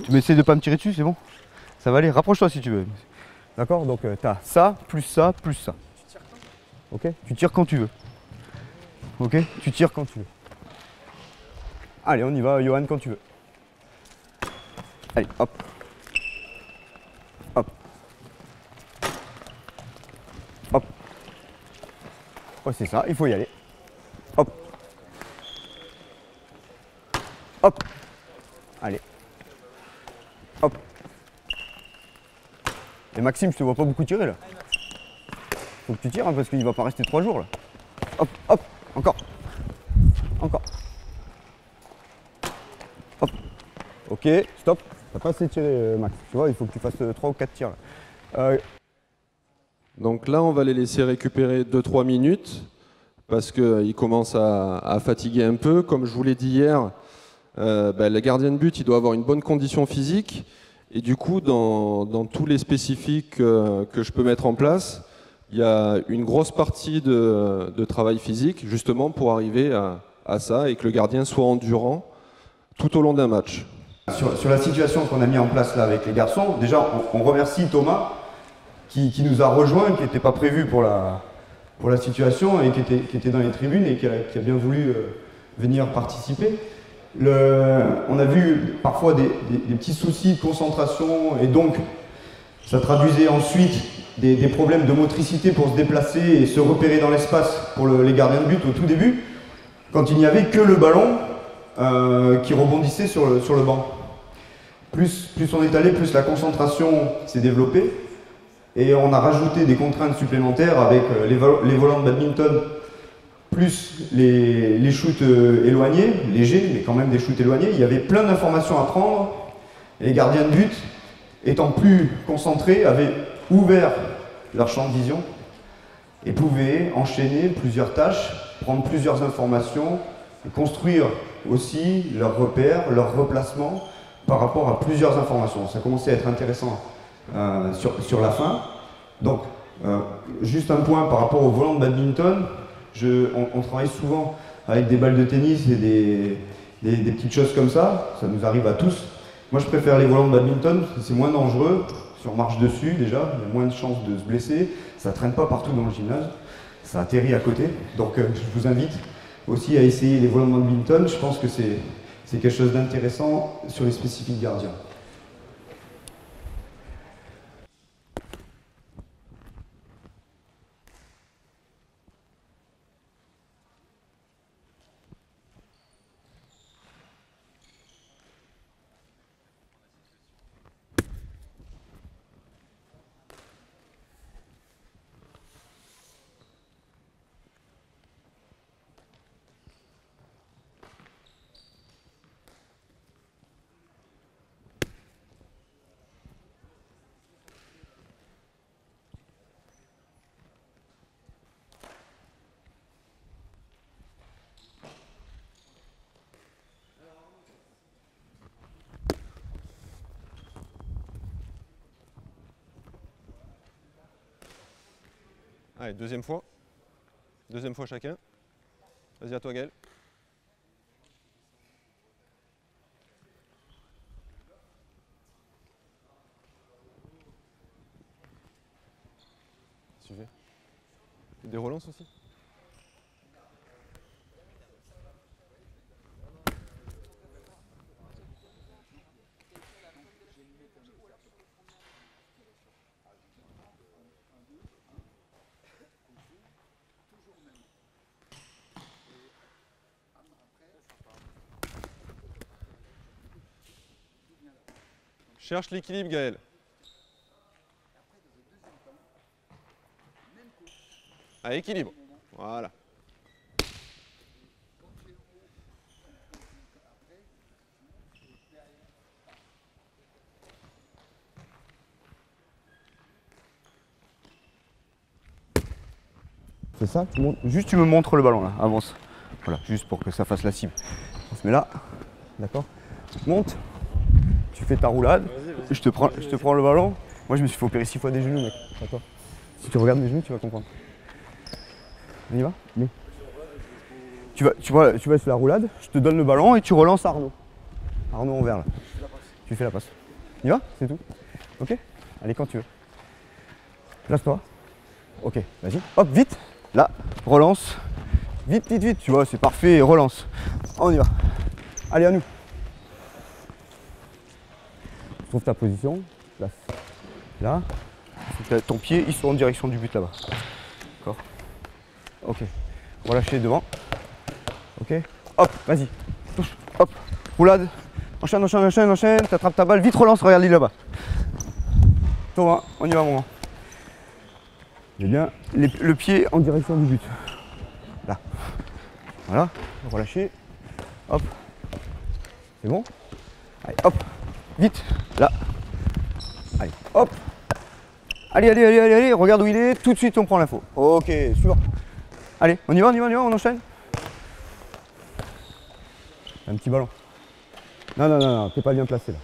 S4: Tu m'essayes de pas me tirer dessus, c'est bon? Ça va aller? Rapproche-toi si tu veux. D'accord? Donc, tu as ça, plus ça, plus ça. Ok? Tu tires quand tu veux. Ok? Tu tires quand tu veux. Allez, on y va, Johan, quand tu veux. Allez, hop. Hop. Hop. Ouais, c'est ça, il faut y aller. Hop. Hop. Allez. Hop. Et Maxime, je te vois pas beaucoup tirer là. Faut que tu tires hein, parce qu'il va pas rester 3 jours là. Hop, hop, encore. Encore. Hop. Ok, stop. T'as pas assez tiré Max. Tu vois, il faut que tu fasses 3 ou 4 tirs là.
S5: Donc là, on va les laisser récupérer 2-3 minutes parce qu'ils commencent à fatiguer un peu. Comme je vous l'ai dit hier, le gardien de but, il doit avoir une bonne condition physique. Et du coup, dans tous les spécifiques que je peux mettre en place, il y a une grosse partie de travail physique, justement pour arriver à ça et que le gardien soit endurant tout au long d'un match.
S2: Sur la situation qu'on a mis en place là avec les garçons, déjà on remercie Thomas qui nous a rejoints, qui n'était pas prévu pour la situation et qui était dans les tribunes et qui a bien voulu venir participer. On a vu parfois des petits soucis de concentration et donc ça traduisait ensuite des problèmes de motricité pour se déplacer et se repérer dans l'espace pour les gardiens de but au tout début, quand il n'y avait que le ballon qui rebondissait sur le banc. Plus on est allé, plus la concentration s'est développée et on a rajouté des contraintes supplémentaires avec les volants de badminton plus les shoots éloignés, légers, mais quand même des shoots éloignés. Il y avait plein d'informations à prendre et les gardiens de but, étant plus concentrés, avaient ouvert leur champ de vision et pouvaient enchaîner plusieurs tâches, prendre plusieurs informations et construire aussi leurs repères, leurs replacements par rapport à plusieurs informations. Ça commençait à être intéressant sur la fin. Donc, juste un point par rapport au volant de badminton, on travaille souvent avec des balles de tennis et des petites choses comme ça nous arrive à tous. Moi je préfère les volants de badminton, c'est moins dangereux, si on marche dessus déjà, il y a moins de chances de se blesser, ça ne traîne pas partout dans le gymnase, ça atterrit à côté. Donc je vous invite aussi à essayer les volants de badminton, je pense que c'est quelque chose d'intéressant sur les spécifiques gardiens.
S3: Allez, deuxième fois. Deuxième fois chacun. Vas-y, à toi Gaël. Suivez. Des relances aussi. Cherche l'équilibre, Gaël. À équilibre. Voilà.
S4: C'est ça, juste tu me montres le ballon là, avance. Voilà, juste pour que ça fasse la cible. On se met là, d'accord. Monte, tu fais ta roulade, je te prends le ballon. Moi je me suis fait opérer 6 fois des genoux mec, attends. Si tu regardes mes genoux, tu vas comprendre. On y va? Oui. Tu vas sur la roulade, je te donne le ballon et tu relances Arnaud. Arnaud envers là. Tu fais la passe. On y va? C'est tout. Ok? Allez quand tu veux. Place-toi. Ok, vas-y. Hop, vite. Là, relance. Vite, vite, vite. Tu vois, c'est parfait. Relance. On y va. Allez, à nous. Trouve ta position. Place. Là. Ton pied, il sort en direction du but là-bas. D'accord. Ok. Relâcher devant. Ok. Hop, vas-y. Touche. Hop. Roulade. Enchaîne, enchaîne, enchaîne, enchaîne. T'attrapes ta balle. Vite, relance. Regarde-le là-bas. Thomas, on y va, mon grand. J'ai bien le pied en direction du but. Là. Voilà. Relâcher. Hop. C'est bon. Allez, hop. Vite. Là. Allez, hop. Allez, allez, allez, allez, allez. Regarde où il est. Tout de suite, on prend l'info. Ok, suivant. Allez, on y va, on y va, on y va, on enchaîne. Un petit ballon. Non, non, non, non, t'es pas bien placé là.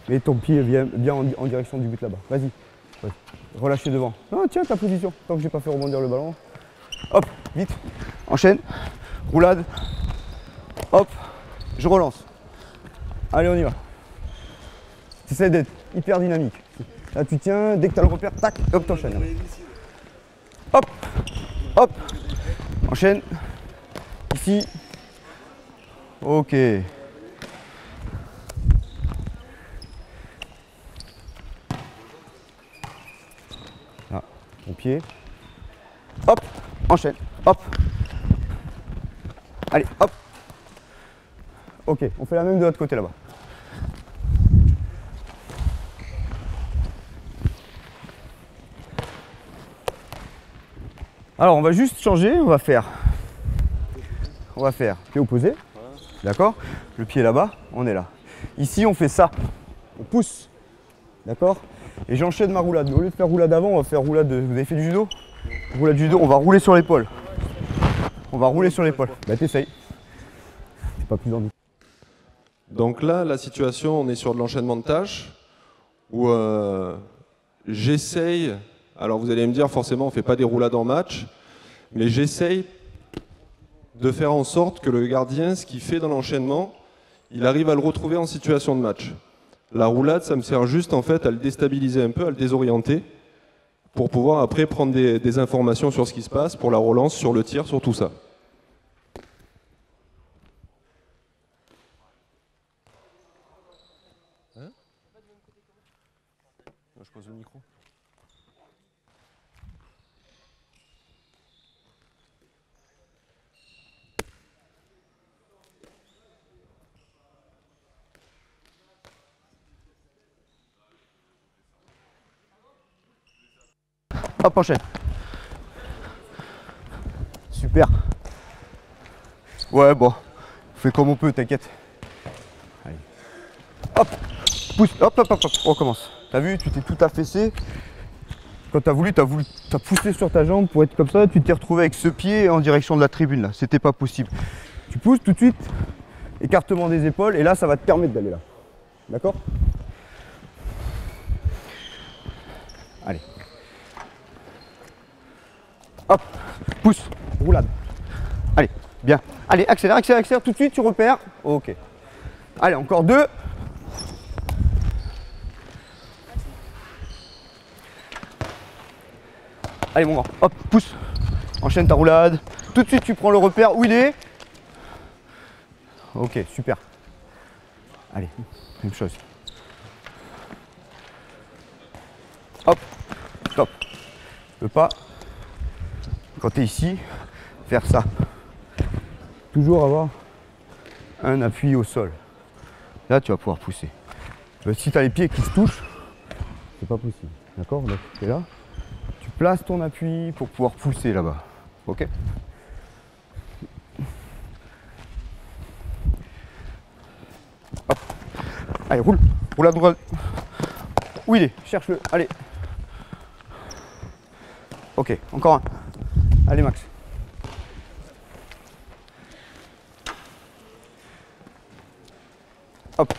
S4: Mets ton pied bien en direction du but là-bas. Vas-y. Relâchez devant. Non, tiens ta position. Tant que j'ai pas fait rebondir le ballon. Hop, vite. Enchaîne. Roulade. Hop. Je relance. Allez, on y va. Tu essaies d'être hyper dynamique. Là, tu tiens. Dès que tu as le repère, tac, hop, t'enchaînes. Hop. Hop. Enchaîne. Ici. Ok. Mon pied. Hop, enchaîne. Hop. Allez, hop. Ok, on fait la même de l'autre côté là-bas. Alors, on va juste changer. On va faire pied opposé. D'accord? Le pied là-bas, on est là. Ici, on fait ça. On pousse. D'accord? Et j'enchaîne ma roulade. Au lieu de faire roulade avant, on va faire roulade. Vous avez fait du judo? Roulade judo, on va rouler sur l'épaule. On va rouler sur l'épaule. Bah t'essayes. C'est pas plus envie.
S5: Donc là, la situation, on est sur de l'enchaînement de tâches où j'essaye, alors vous allez me dire forcément on ne fait pas des roulades en match, mais j'essaye de faire en sorte que le gardien, ce qu'il fait dans l'enchaînement, il arrive à le retrouver en situation de match. La roulade, ça me sert juste en fait à le déstabiliser un peu, à le désorienter, pour pouvoir après prendre des informations sur ce qui se passe, pour la relance, sur le tir, sur tout ça.
S3: Hein? Je pose le micro.
S4: Hop, enchaîne. Super. Ouais, bon. On fait comme on peut, t'inquiète. Allez. Hop. Pousse. Hop, hop, hop, hop. On recommence. T'as vu, tu t'es tout affaissé. Quand t'as poussé sur ta jambe pour être comme ça. Tu t'es retrouvé avec ce pied en direction de la tribune là. C'était pas possible. Tu pousses tout de suite. Écartement des épaules. Et là, ça va te permettre d'aller là. D'accord? Allez. Hop, pousse, roulade. Allez, bien. Allez, accélère, accélère, accélère. Tout de suite, tu repères. Ok. Allez, encore 2. Allez, mon grand. Hop, pousse. Enchaîne ta roulade. Tout de suite, tu prends le repère où il est. Ok, super. Allez, même chose. Hop, stop. Je peux pas. Quand tu es ici, faire ça. Toujours avoir un appui au sol. Là, tu vas pouvoir pousser. Si tu as les pieds qui se touchent, c'est pas possible. D'accord? Donc tu es là, tu places ton appui pour pouvoir pousser là-bas. Ok? Hop. Allez, roule à droite. Où il est? Cherche-le, allez. Ok, encore un. Allez Max. Hop,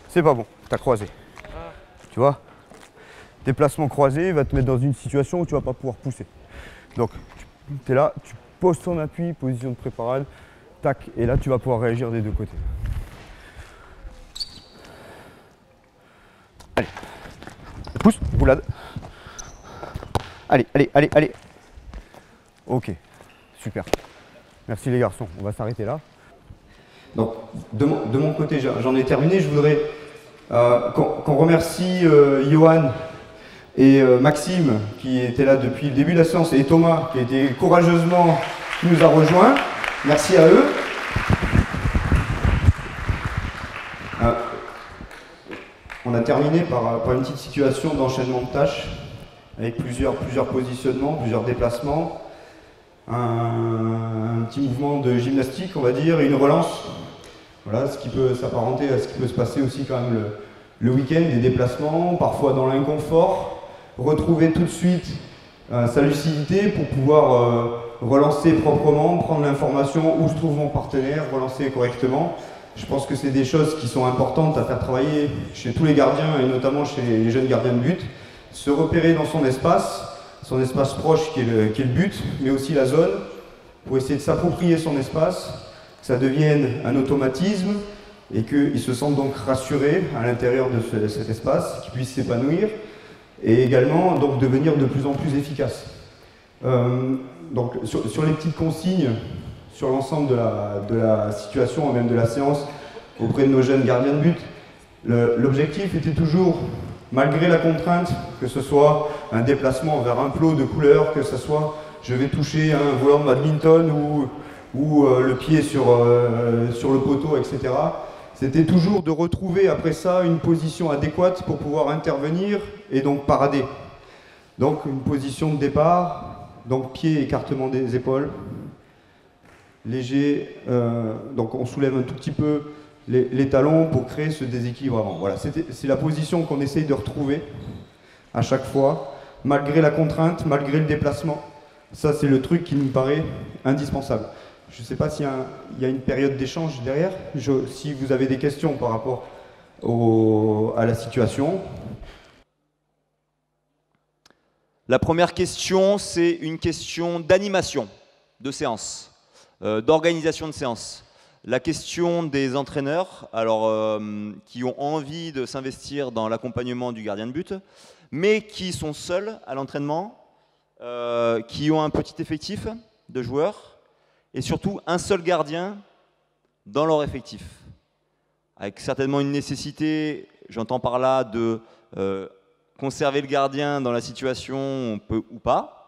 S4: c'est pas bon, t'as croisé. Tu vois? Déplacement croisé va te mettre dans une situation où tu vas pas pouvoir pousser. Donc, tu es là, tu poses ton appui, position de préparade, tac, et là tu vas pouvoir réagir des deux côtés. Allez, pousse, roulade. Allez, allez, allez, allez. Ok, super. Merci les garçons, on va s'arrêter là.
S2: Donc, de mon côté, j'en ai terminé. Je voudrais qu'on remercie Johan et Maxime, qui étaient là depuis le début de la séance, et Thomas, qui nous a rejoints. Merci à eux. On a terminé par une petite situation d'enchaînement de tâches, avec plusieurs positionnements, plusieurs déplacements, un petit mouvement de gymnastique, on va dire, et une relance. Voilà, ce qui peut s'apparenter à ce qui peut se passer aussi quand même le week-end, des déplacements, parfois dans l'inconfort, retrouver tout de suite sa lucidité pour pouvoir relancer proprement, prendre l'information où se trouve mon partenaire, relancer correctement. Je pense que c'est des choses qui sont importantes à faire travailler chez tous les gardiens et notamment chez les jeunes gardiens de but. Se repérer dans son espace proche qui est le but, mais aussi la zone, pour essayer de s'approprier son espace, que ça devienne un automatisme et qu'ils se sentent donc rassurés à l'intérieur de cet espace, qu'ils puissent s'épanouir et également donc devenir de plus en plus efficaces. Donc sur les petites consignes, sur l'ensemble de la situation et même de la séance auprès de nos jeunes gardiens de but, l'objectif était toujours, malgré la contrainte, que ce soit un déplacement vers un plot de couleur, que ce soit je vais toucher un volant de badminton ou le pied sur le poteau, etc. C'était toujours de retrouver après ça une position adéquate pour pouvoir intervenir et donc parader. Donc une position de départ, donc pied écartement des épaules, léger, donc on soulève un tout petit peu les talons pour créer ce déséquilibre avant. Voilà, c'est la position qu'on essaye de retrouver à chaque fois, malgré la contrainte, malgré le déplacement. Ça, c'est le truc qui nous paraît indispensable. Je ne sais pas s'il y a une période d'échange derrière, si vous avez des questions par rapport à la situation.
S1: La première question, c'est une question d'animation de séance, d'organisation de séance. La question des entraîneurs, alors, qui ont envie de s'investir dans l'accompagnement du gardien de but, mais qui sont seuls à l'entraînement, qui ont un petit effectif de joueurs, et surtout un seul gardien dans leur effectif. Avec certainement une nécessité, j'entends par là, de conserver le gardien dans la situation, on peut ou pas,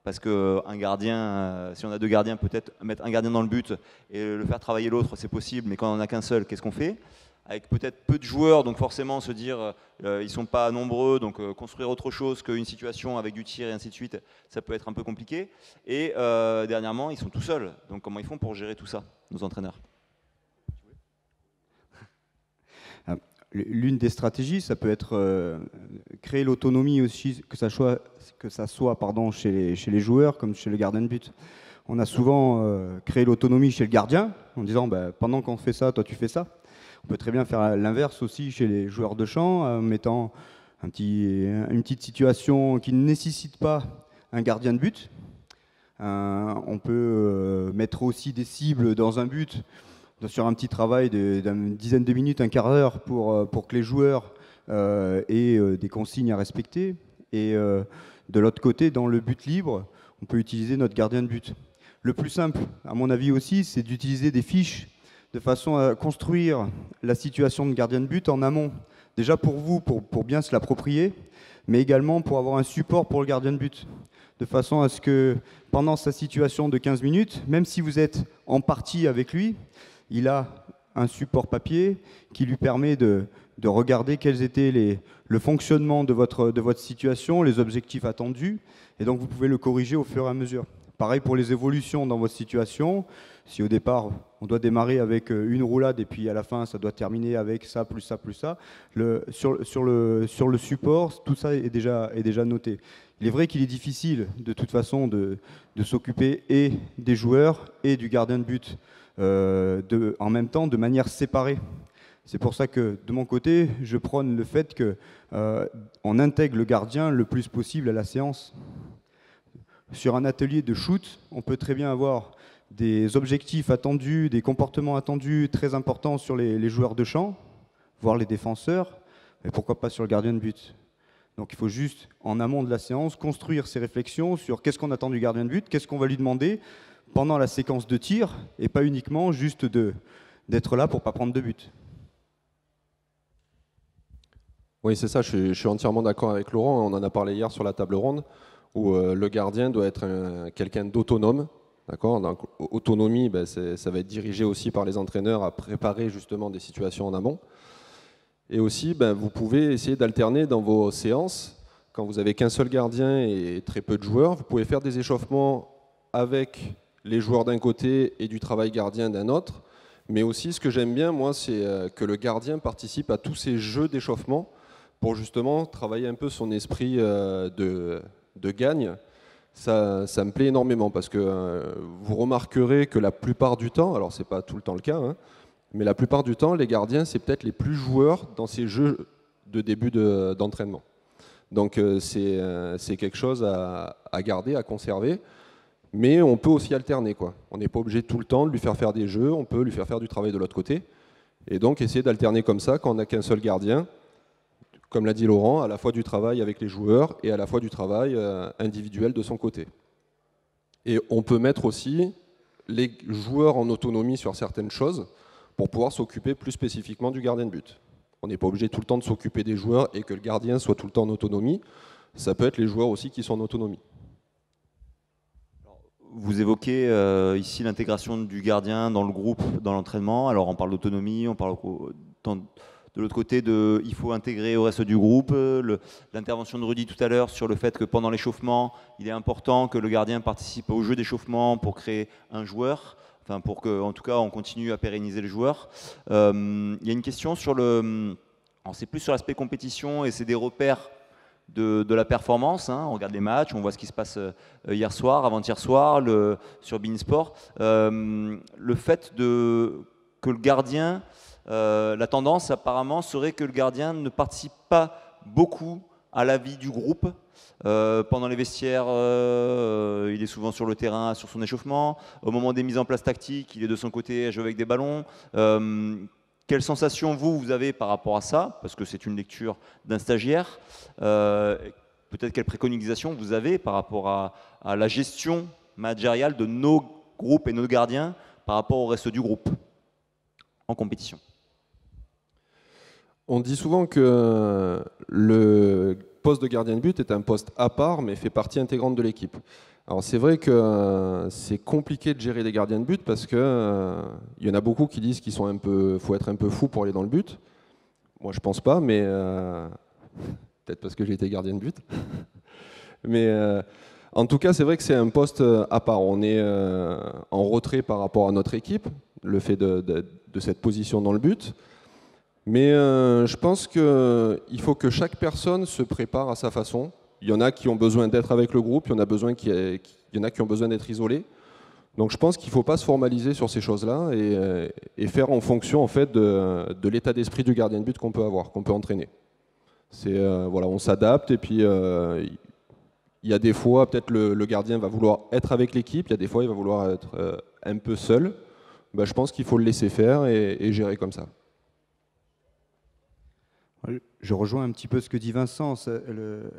S1: parce qu'un gardien, si on a deux gardiens, peut-être mettre un gardien dans le but et le faire travailler l'autre, c'est possible, mais quand on n'en a qu'un seul, qu'est-ce qu'on fait? Avec peut-être peu de joueurs, donc forcément se dire ils ne sont pas nombreux, donc construire autre chose qu'une situation avec du tir et ainsi de suite, ça peut être un peu compliqué. Et dernièrement, ils sont tout seuls, donc comment ils font pour gérer tout ça, nos entraîneurs?
S2: L'une des stratégies, ça peut être créer l'autonomie aussi, que ça soit chez les joueurs comme chez le gardien de but. On a souvent créé l'autonomie chez le gardien en disant pendant qu'on fait ça, toi tu fais ça. On peut très bien faire l'inverse aussi chez les joueurs de champ, en mettant une petite situation qui ne nécessite pas un gardien de but. On peut mettre aussi des cibles dans un but, sur un petit travail d'une dizaine de minutes, un quart d'heure, pour que les joueurs aient des consignes à respecter. Et de l'autre côté, dans le but libre, on peut utiliser notre gardien de but. Le plus simple, à mon avis aussi, c'est d'utiliser des fiches de façon à construire la situation de gardien de but en amont. Déjà pour vous, pour bien se l'approprier, mais également pour avoir un support pour le gardien de but. De façon à ce que pendant sa situation de 15 minutes, même si vous êtes en partie avec lui, il a un support papier qui lui permet de regarder quels étaient le fonctionnement de votre situation, les objectifs attendus, et donc vous pouvez le corriger au fur et à mesure. Pareil pour les évolutions dans votre situation. Si au départ, on doit démarrer avec une roulade et puis à la fin, ça doit terminer avec ça, plus ça, plus ça, sur le support, tout ça est déjà noté. Il est vrai qu'il est difficile, de toute façon, de s'occuper et des joueurs et du gardien de but en même temps, de manière séparée. C'est pour ça que, de mon côté, je prône le fait qu'on intègre le gardien le plus possible à la séance. Sur un atelier de shoot, on peut très bien avoir des objectifs attendus, des comportements attendus très importants sur les joueurs de champ, voire les défenseurs, mais pourquoi pas sur le gardien de but. Donc il faut juste, en amont de la séance, construire ces réflexions sur qu'est-ce qu'on attend du gardien de but, qu'est-ce qu'on va lui demander pendant la séquence de tir, et pas uniquement juste d'être là pour ne pas prendre de but.
S5: Oui, c'est ça, je suis entièrement d'accord avec Laurent. On en a parlé hier sur la table ronde, où le gardien doit être quelqu'un d'autonome. D'accord. Donc, autonomie, ça va être dirigé aussi par les entraîneurs à préparer justement des situations en amont. Et aussi, vous pouvez essayer d'alterner dans vos séances. Quand vous n'avez qu'un seul gardien et très peu de joueurs, vous pouvez faire des échauffements avec les joueurs d'un côté et du travail gardien d'un autre. Mais aussi, ce que j'aime bien, moi, c'est que le gardien participe à tous ces jeux d'échauffement pour justement travailler un peu son esprit de gagne. Ça me plaît énormément parce que vous remarquerez que la plupart du temps, alors c'est pas tout le temps le cas, hein, mais la plupart du temps, les gardiens, c'est peut-être les plus joueurs dans ces jeux de début d'entraînement. Donc c'est quelque chose à garder, à conserver, mais on peut aussi alterner, quoi. On n'est pas obligé tout le temps de lui faire des jeux, on peut lui faire du travail de l'autre côté, et donc essayer d'alterner comme ça quand on n'a qu'un seul gardien, comme l'a dit Laurent, à la fois du travail avec les joueurs et à la fois du travail individuel de son côté. Et on peut mettre aussi les joueurs en autonomie sur certaines choses pour pouvoir s'occuper plus spécifiquement du gardien de but. On n'est pas obligé tout le temps de s'occuper des joueurs et que le gardien soit tout le temps en autonomie. Ça peut être les joueurs aussi qui sont en autonomie.
S1: Vous évoquez ici l'intégration du gardien dans le groupe, dans l'entraînement. Alors on parle d'autonomie, on parle de l'autre côté, il faut intégrer au reste du groupe. L'intervention de Rudy tout à l'heure sur le fait que pendant l'échauffement, il est important que le gardien participe au jeu d'échauffement pour créer un joueur, enfin pour qu'en tout cas on continue à pérenniser le joueur. Il y a une question sur c'est plus sur l'aspect compétition et c'est des repères de la performance. Hein. On regarde les matchs, on voit ce qui se passe hier soir, avant-hier soir, sur Beansport. Le fait que le gardien... la tendance apparemment serait que le gardien ne participe pas beaucoup à la vie du groupe. Pendant les vestiaires, il est souvent sur le terrain, sur son échauffement. Au moment des mises en place tactiques, il est de son côté à jouer avec des ballons. Quelle sensation vous avez par rapport à ça? Parce que c'est une lecture d'un stagiaire. Peut-être quelle préconisation vous avez par rapport à la gestion managériale de nos groupes et nos gardiens par rapport au reste du groupe en compétition?
S5: On dit souvent que le poste de gardien de but est un poste à part, mais fait partie intégrante de l'équipe. Alors c'est vrai que c'est compliqué de gérer des gardiens de but parce que y en a beaucoup qui disent qu'il faut être un peu fou pour aller dans le but. Moi je pense pas, mais peut-être parce que j'ai été gardien de but. Mais en tout cas c'est vrai que c'est un poste à part. On est en retrait par rapport à notre équipe, le fait de cette position dans le but. Mais je pense qu'il faut que chaque personne se prépare à sa façon. Il y en a qui ont besoin d'être avec le groupe, il y en a qui ont besoin d'être isolés. Donc je pense qu'il ne faut pas se formaliser sur ces choses-là et faire en fonction en fait, de l'état d'esprit du gardien de but qu'on peut avoir, qu'on peut entraîner. Voilà, on s'adapte et puis il y a des fois, peut-être le gardien va vouloir être avec l'équipe, il y a des fois il va vouloir être un peu seul. Je pense qu'il faut le laisser faire et gérer comme ça.
S2: Je rejoins un petit peu ce que dit Vincent. Le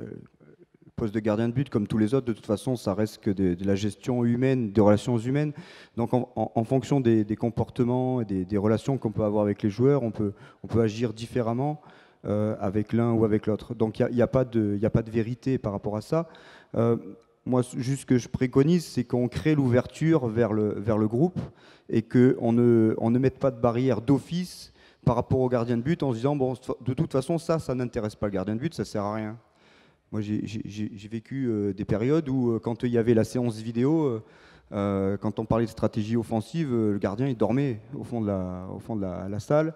S2: poste de gardien de but, comme tous les autres, de toute façon, ça reste que de la gestion humaine, des relations humaines. Donc en fonction des comportements et des relations qu'on peut avoir avec les joueurs, on peut agir différemment avec l'un ou avec l'autre. Donc il n'y a pas de vérité par rapport à ça. moi, juste ce que je préconise, c'est qu'on crée l'ouverture vers le groupe et qu'on ne mette pas de barrière d'office par rapport au gardien de but en se disant, bon, de toute façon, ça n'intéresse pas le gardien de but, ça sert à rien. Moi, j'ai vécu des périodes où, quand il y avait la séance vidéo, quand on parlait de stratégie offensive, le gardien, il dormait au fond de la salle.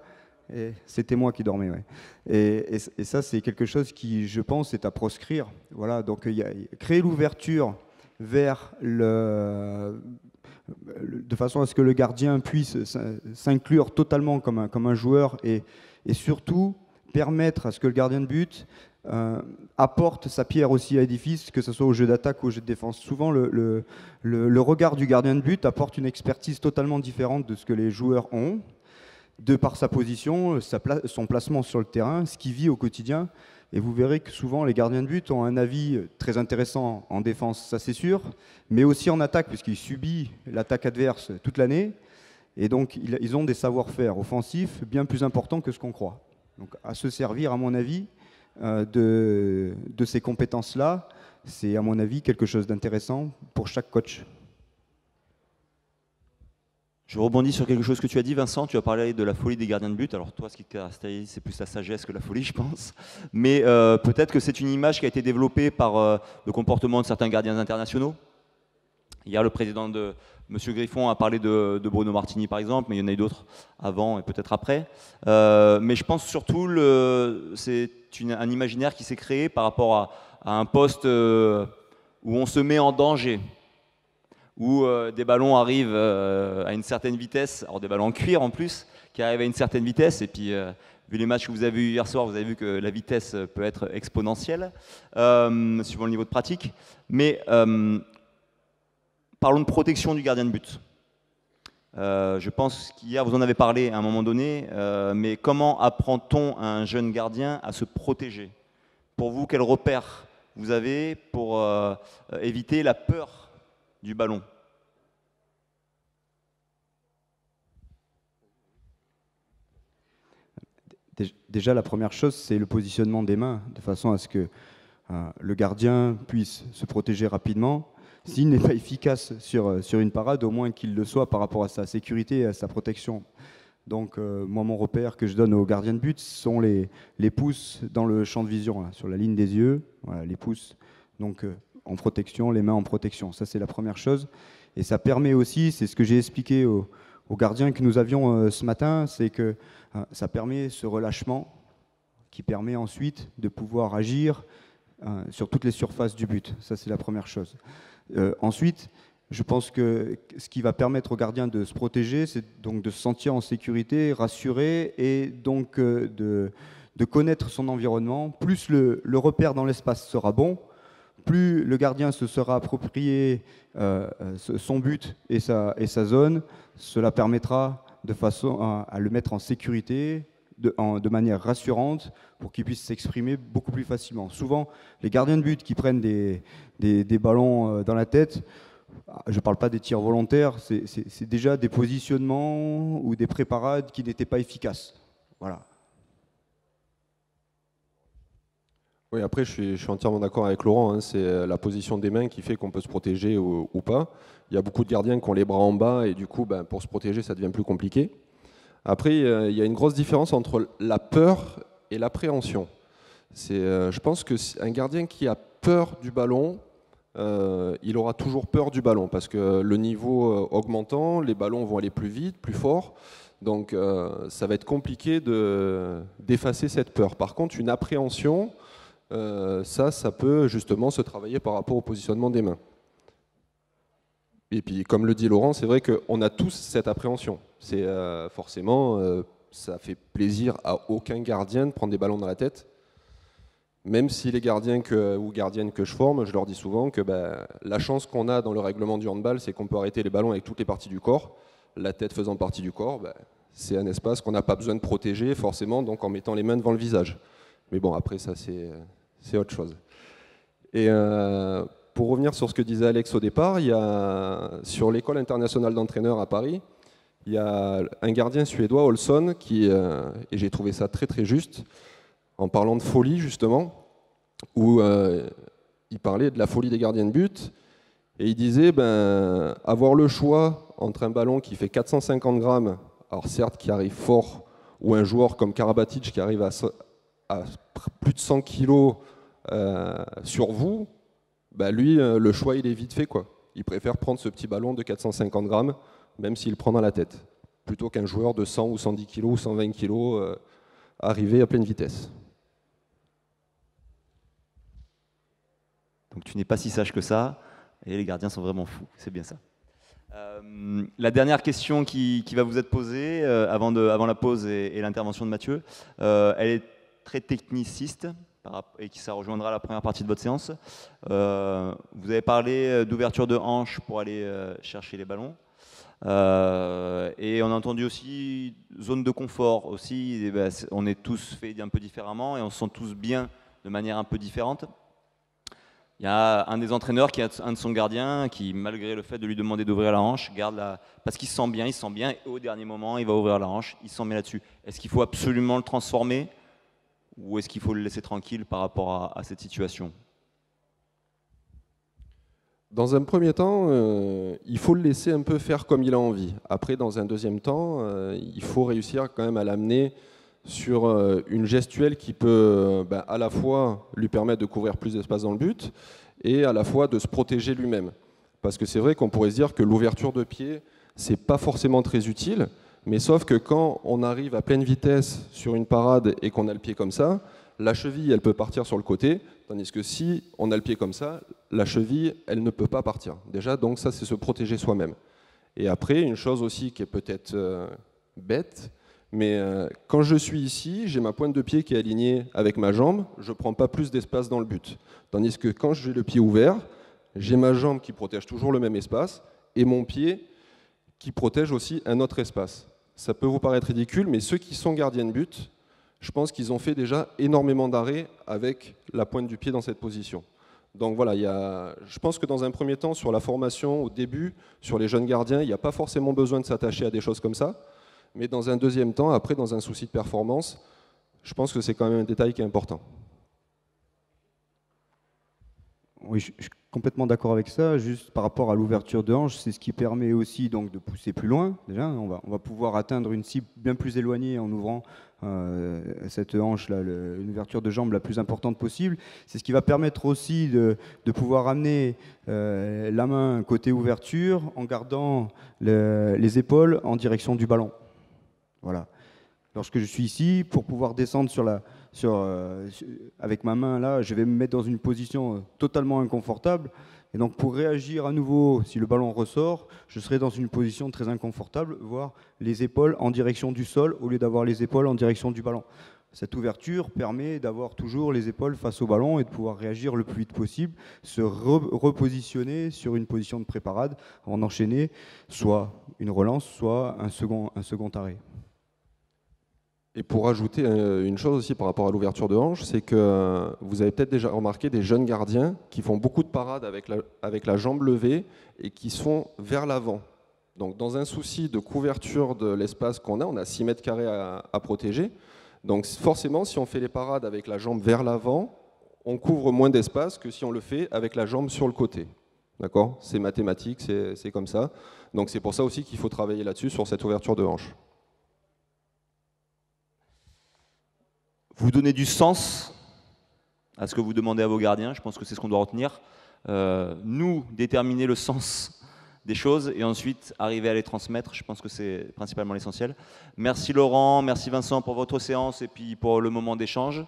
S2: Et c'était moi qui dormais, ouais. Et ça, c'est quelque chose qui, je pense, est à proscrire. Voilà, donc créer l'ouverture vers de façon à ce que le gardien puisse s'inclure totalement comme un joueur et surtout permettre à ce que le gardien de but apporte sa pierre aussi à l'édifice, que ce soit au jeu d'attaque ou au jeu de défense. Souvent, le regard du gardien de but apporte une expertise totalement différente de ce que les joueurs ont, de par sa position, son placement sur le terrain, ce qu'il vit au quotidien. Et vous verrez que souvent les gardiens de but ont un avis très intéressant en défense, ça c'est sûr, mais aussi en attaque, puisqu'ils subissent l'attaque adverse toute l'année. Et donc ils ont des savoir-faire offensifs bien plus importants que ce qu'on croit. Donc à se servir, à mon avis, de ces compétences-là, c'est à mon avis quelque chose d'intéressant pour chaque coach.
S1: Je rebondis sur quelque chose que tu as dit, Vincent. Tu as parlé de la folie des gardiens de but. Alors toi, ce qui te caractérise, c'est plus la sagesse que la folie, je pense. Mais peut-être que c'est une image qui a été développée par le comportement de certains gardiens internationaux. Hier, le président de M. Griffon a parlé de Bruno Martini, par exemple, mais il y en a eu d'autres avant et peut-être après. Mais je pense surtout c'est un imaginaire qui s'est créé par rapport à un poste où on se met en danger, où des ballons arrivent à une certaine vitesse, alors des ballons en cuir en plus, qui arrivent à une certaine vitesse, et puis vu les matchs que vous avez vus hier soir, vous avez vu que la vitesse peut être exponentielle, suivant le niveau de pratique. Mais parlons de protection du gardien de but. Je pense qu'hier, vous en avez parlé à un moment donné, mais comment apprend-on à un jeune gardien à se protéger? Pour vous, quel repère vous avez pour éviter la peur du ballon?
S2: Déjà, la première chose, c'est le positionnement des mains, de façon à ce que le gardien puisse se protéger rapidement. S'il n'est pas efficace sur une parade, au moins qu'il le soit par rapport à sa sécurité et à sa protection. Donc, moi, mon repère que je donne aux gardiens de but sont les pouces dans le champ de vision, là, sur la ligne des yeux. Voilà, les pouces. Donc, en protection, les mains en protection. Ça, c'est la première chose. Et ça permet aussi, c'est ce que j'ai expliqué aux gardiens que nous avions ce matin, c'est que ça permet ce relâchement qui permet ensuite de pouvoir agir sur toutes les surfaces du but. Ça, c'est la première chose. Ensuite, je pense que ce qui va permettre aux gardiens de se protéger, c'est donc de se sentir en sécurité, rassuré, et donc de connaître son environnement. Plus le repère dans l'espace sera bon, plus le gardien se sera approprié son but et sa zone. Cela permettra de façon à le mettre en sécurité, de manière rassurante, pour qu'il puisse s'exprimer beaucoup plus facilement. Souvent, les gardiens de but qui prennent des ballons dans la tête, je ne parle pas des tirs volontaires, c'est déjà des positionnements ou des préparades qui n'étaient pas efficaces. Voilà.
S5: Oui, après, je suis entièrement d'accord avec Laurent. Hein, c'est la position des mains qui fait qu'on peut se protéger ou pas. Il y a beaucoup de gardiens qui ont les bras en bas et du coup, pour se protéger, ça devient plus compliqué. Après, il y a une grosse différence entre la peur et l'appréhension. Je pense qu'un gardien qui a peur du ballon, il aura toujours peur du ballon parce que le niveau augmentant, les ballons vont aller plus vite, plus fort. Donc, ça va être compliqué d'effacer cette peur. Par contre, une appréhension, ça peut justement se travailler par rapport au positionnement des mains. Et puis, comme le dit Laurent, c'est vrai qu'on a tous cette appréhension. C'est forcément, ça fait plaisir à aucun gardien de prendre des ballons dans la tête. Même si les gardiens ou gardiennes que je forme, je leur dis souvent que la chance qu'on a dans le règlement du handball, c'est qu'on peut arrêter les ballons avec toutes les parties du corps. La tête faisant partie du corps, c'est un espace qu'on n'a pas besoin de protéger forcément, donc en mettant les mains devant le visage. Mais bon, après ça, c'est autre chose. Et pour revenir sur ce que disait Alex au départ, sur l'école internationale d'entraîneurs à Paris, il y a un gardien suédois, Olsson, et j'ai trouvé ça très très juste, en parlant de folie justement, où il parlait de la folie des gardiens de but, Et il disait, ben, avoir le choix entre un ballon qui fait 450 grammes, alors certes qui arrive fort, ou un joueur comme Karabatic qui arrive à plus de 100 kilos sur vous, ben lui, le choix il est vite fait, quoi. Il préfère prendre ce petit ballon de 450 grammes, même s'il le prend dans la tête, plutôt qu'un joueur de 100 ou 110 kilos ou 120 kilos arrivé à pleine vitesse.
S1: Donc tu n'es pas si sage que ça, et les gardiens sont vraiment fous, c'est bien ça. La dernière question qui va vous être posée avant la pause et l'intervention de Mathieu, elle est très techniciste et qui ça rejoindra la première partie de votre séance. Vous avez parlé d'ouverture de hanche pour aller chercher les ballons. Et on a entendu aussi zone de confort aussi. Et ben, on est tous faits un peu différemment et on se sent tous bien de manière un peu différente. Il y a un des entraîneurs qui a un de son gardien qui, malgré le fait de lui demander d'ouvrir la hanche, garde parce qu'il se sent bien, et au dernier moment, il va ouvrir la hanche, il se sent bien là-dessus. Est-ce qu'il faut absolument le transformer ou est-ce qu'il faut le laisser tranquille par rapport à cette situation?
S5: Dans un premier temps, il faut le laisser un peu faire comme il a envie. Après, dans un deuxième temps, il faut réussir quand même à l'amener sur une gestuelle qui peut à la fois lui permettre de couvrir plus d'espace dans le but et à la fois de se protéger lui-même. Parce que c'est vrai qu'on pourrait se dire que l'ouverture de pied, c'est pas forcément très utile, mais sauf que quand on arrive à pleine vitesse sur une parade et qu'on a le pied comme ça, la cheville, elle peut partir sur le côté, tandis que si on a le pied comme ça, la cheville, elle ne peut pas partir. Déjà, donc ça, c'est se protéger soi-même. Et après, une chose aussi qui est peut-être bête, mais quand je suis ici, j'ai ma pointe de pied qui est alignée avec ma jambe, je ne prends pas plus d'espace dans le but. Tandis que quand j'ai le pied ouvert, j'ai ma jambe qui protège toujours le même espace et mon pied qui protège aussi un autre espace. Ça peut vous paraître ridicule, mais ceux qui sont gardiens de but, je pense qu'ils ont fait déjà énormément d'arrêts avec la pointe du pied dans cette position. Donc voilà, je pense que dans un premier temps, sur la formation, au début, sur les jeunes gardiens, il n'y a pas forcément besoin de s'attacher à des choses comme ça. Mais dans un deuxième temps, après, dans un souci de performance, je pense que c'est quand même un détail qui est important.
S2: Oui, je suis complètement d'accord avec ça. Juste par rapport à l'ouverture de hanche, c'est ce qui permet aussi donc de pousser plus loin. Déjà, on va pouvoir atteindre une cible bien plus éloignée en ouvrant cette hanche-là, une ouverture de jambe la plus importante possible. C'est ce qui va permettre aussi de pouvoir amener la main côté ouverture en gardant les épaules en direction du ballon. Voilà. Lorsque je suis ici, pour pouvoir descendre avec ma main là, je vais me mettre dans une position totalement inconfortable. Et donc pour réagir à nouveau, si le ballon ressort, je serai dans une position très inconfortable, voire les épaules en direction du sol au lieu d'avoir les épaules en direction du ballon. Cette ouverture permet d'avoir toujours les épaules face au ballon et de pouvoir réagir le plus vite possible, se repositionner sur une position de préparade, en enchaîner soit une relance, soit un second arrêt.
S5: Et pour ajouter une chose aussi par rapport à l'ouverture de hanche, c'est que vous avez peut-être déjà remarqué des jeunes gardiens qui font beaucoup de parades avec la jambe levée et qui sont vers l'avant. Donc dans un souci de couverture de l'espace qu'on a, on a 6 mètres carrés à protéger. Donc forcément, si on fait les parades avec la jambe vers l'avant, on couvre moins d'espace que si on le fait avec la jambe sur le côté. D'accord ? C'est mathématique, c'est comme ça. Donc c'est pour ça aussi qu'il faut travailler là-dessus, sur cette ouverture de hanche.
S1: Vous donnez du sens à ce que vous demandez à vos gardiens, je pense que c'est ce qu'on doit retenir. Nous, déterminer le sens des choses et ensuite arriver à les transmettre, je pense que c'est principalement l'essentiel. Merci Laurent, merci Vincent pour votre séance et puis pour le moment d'échange.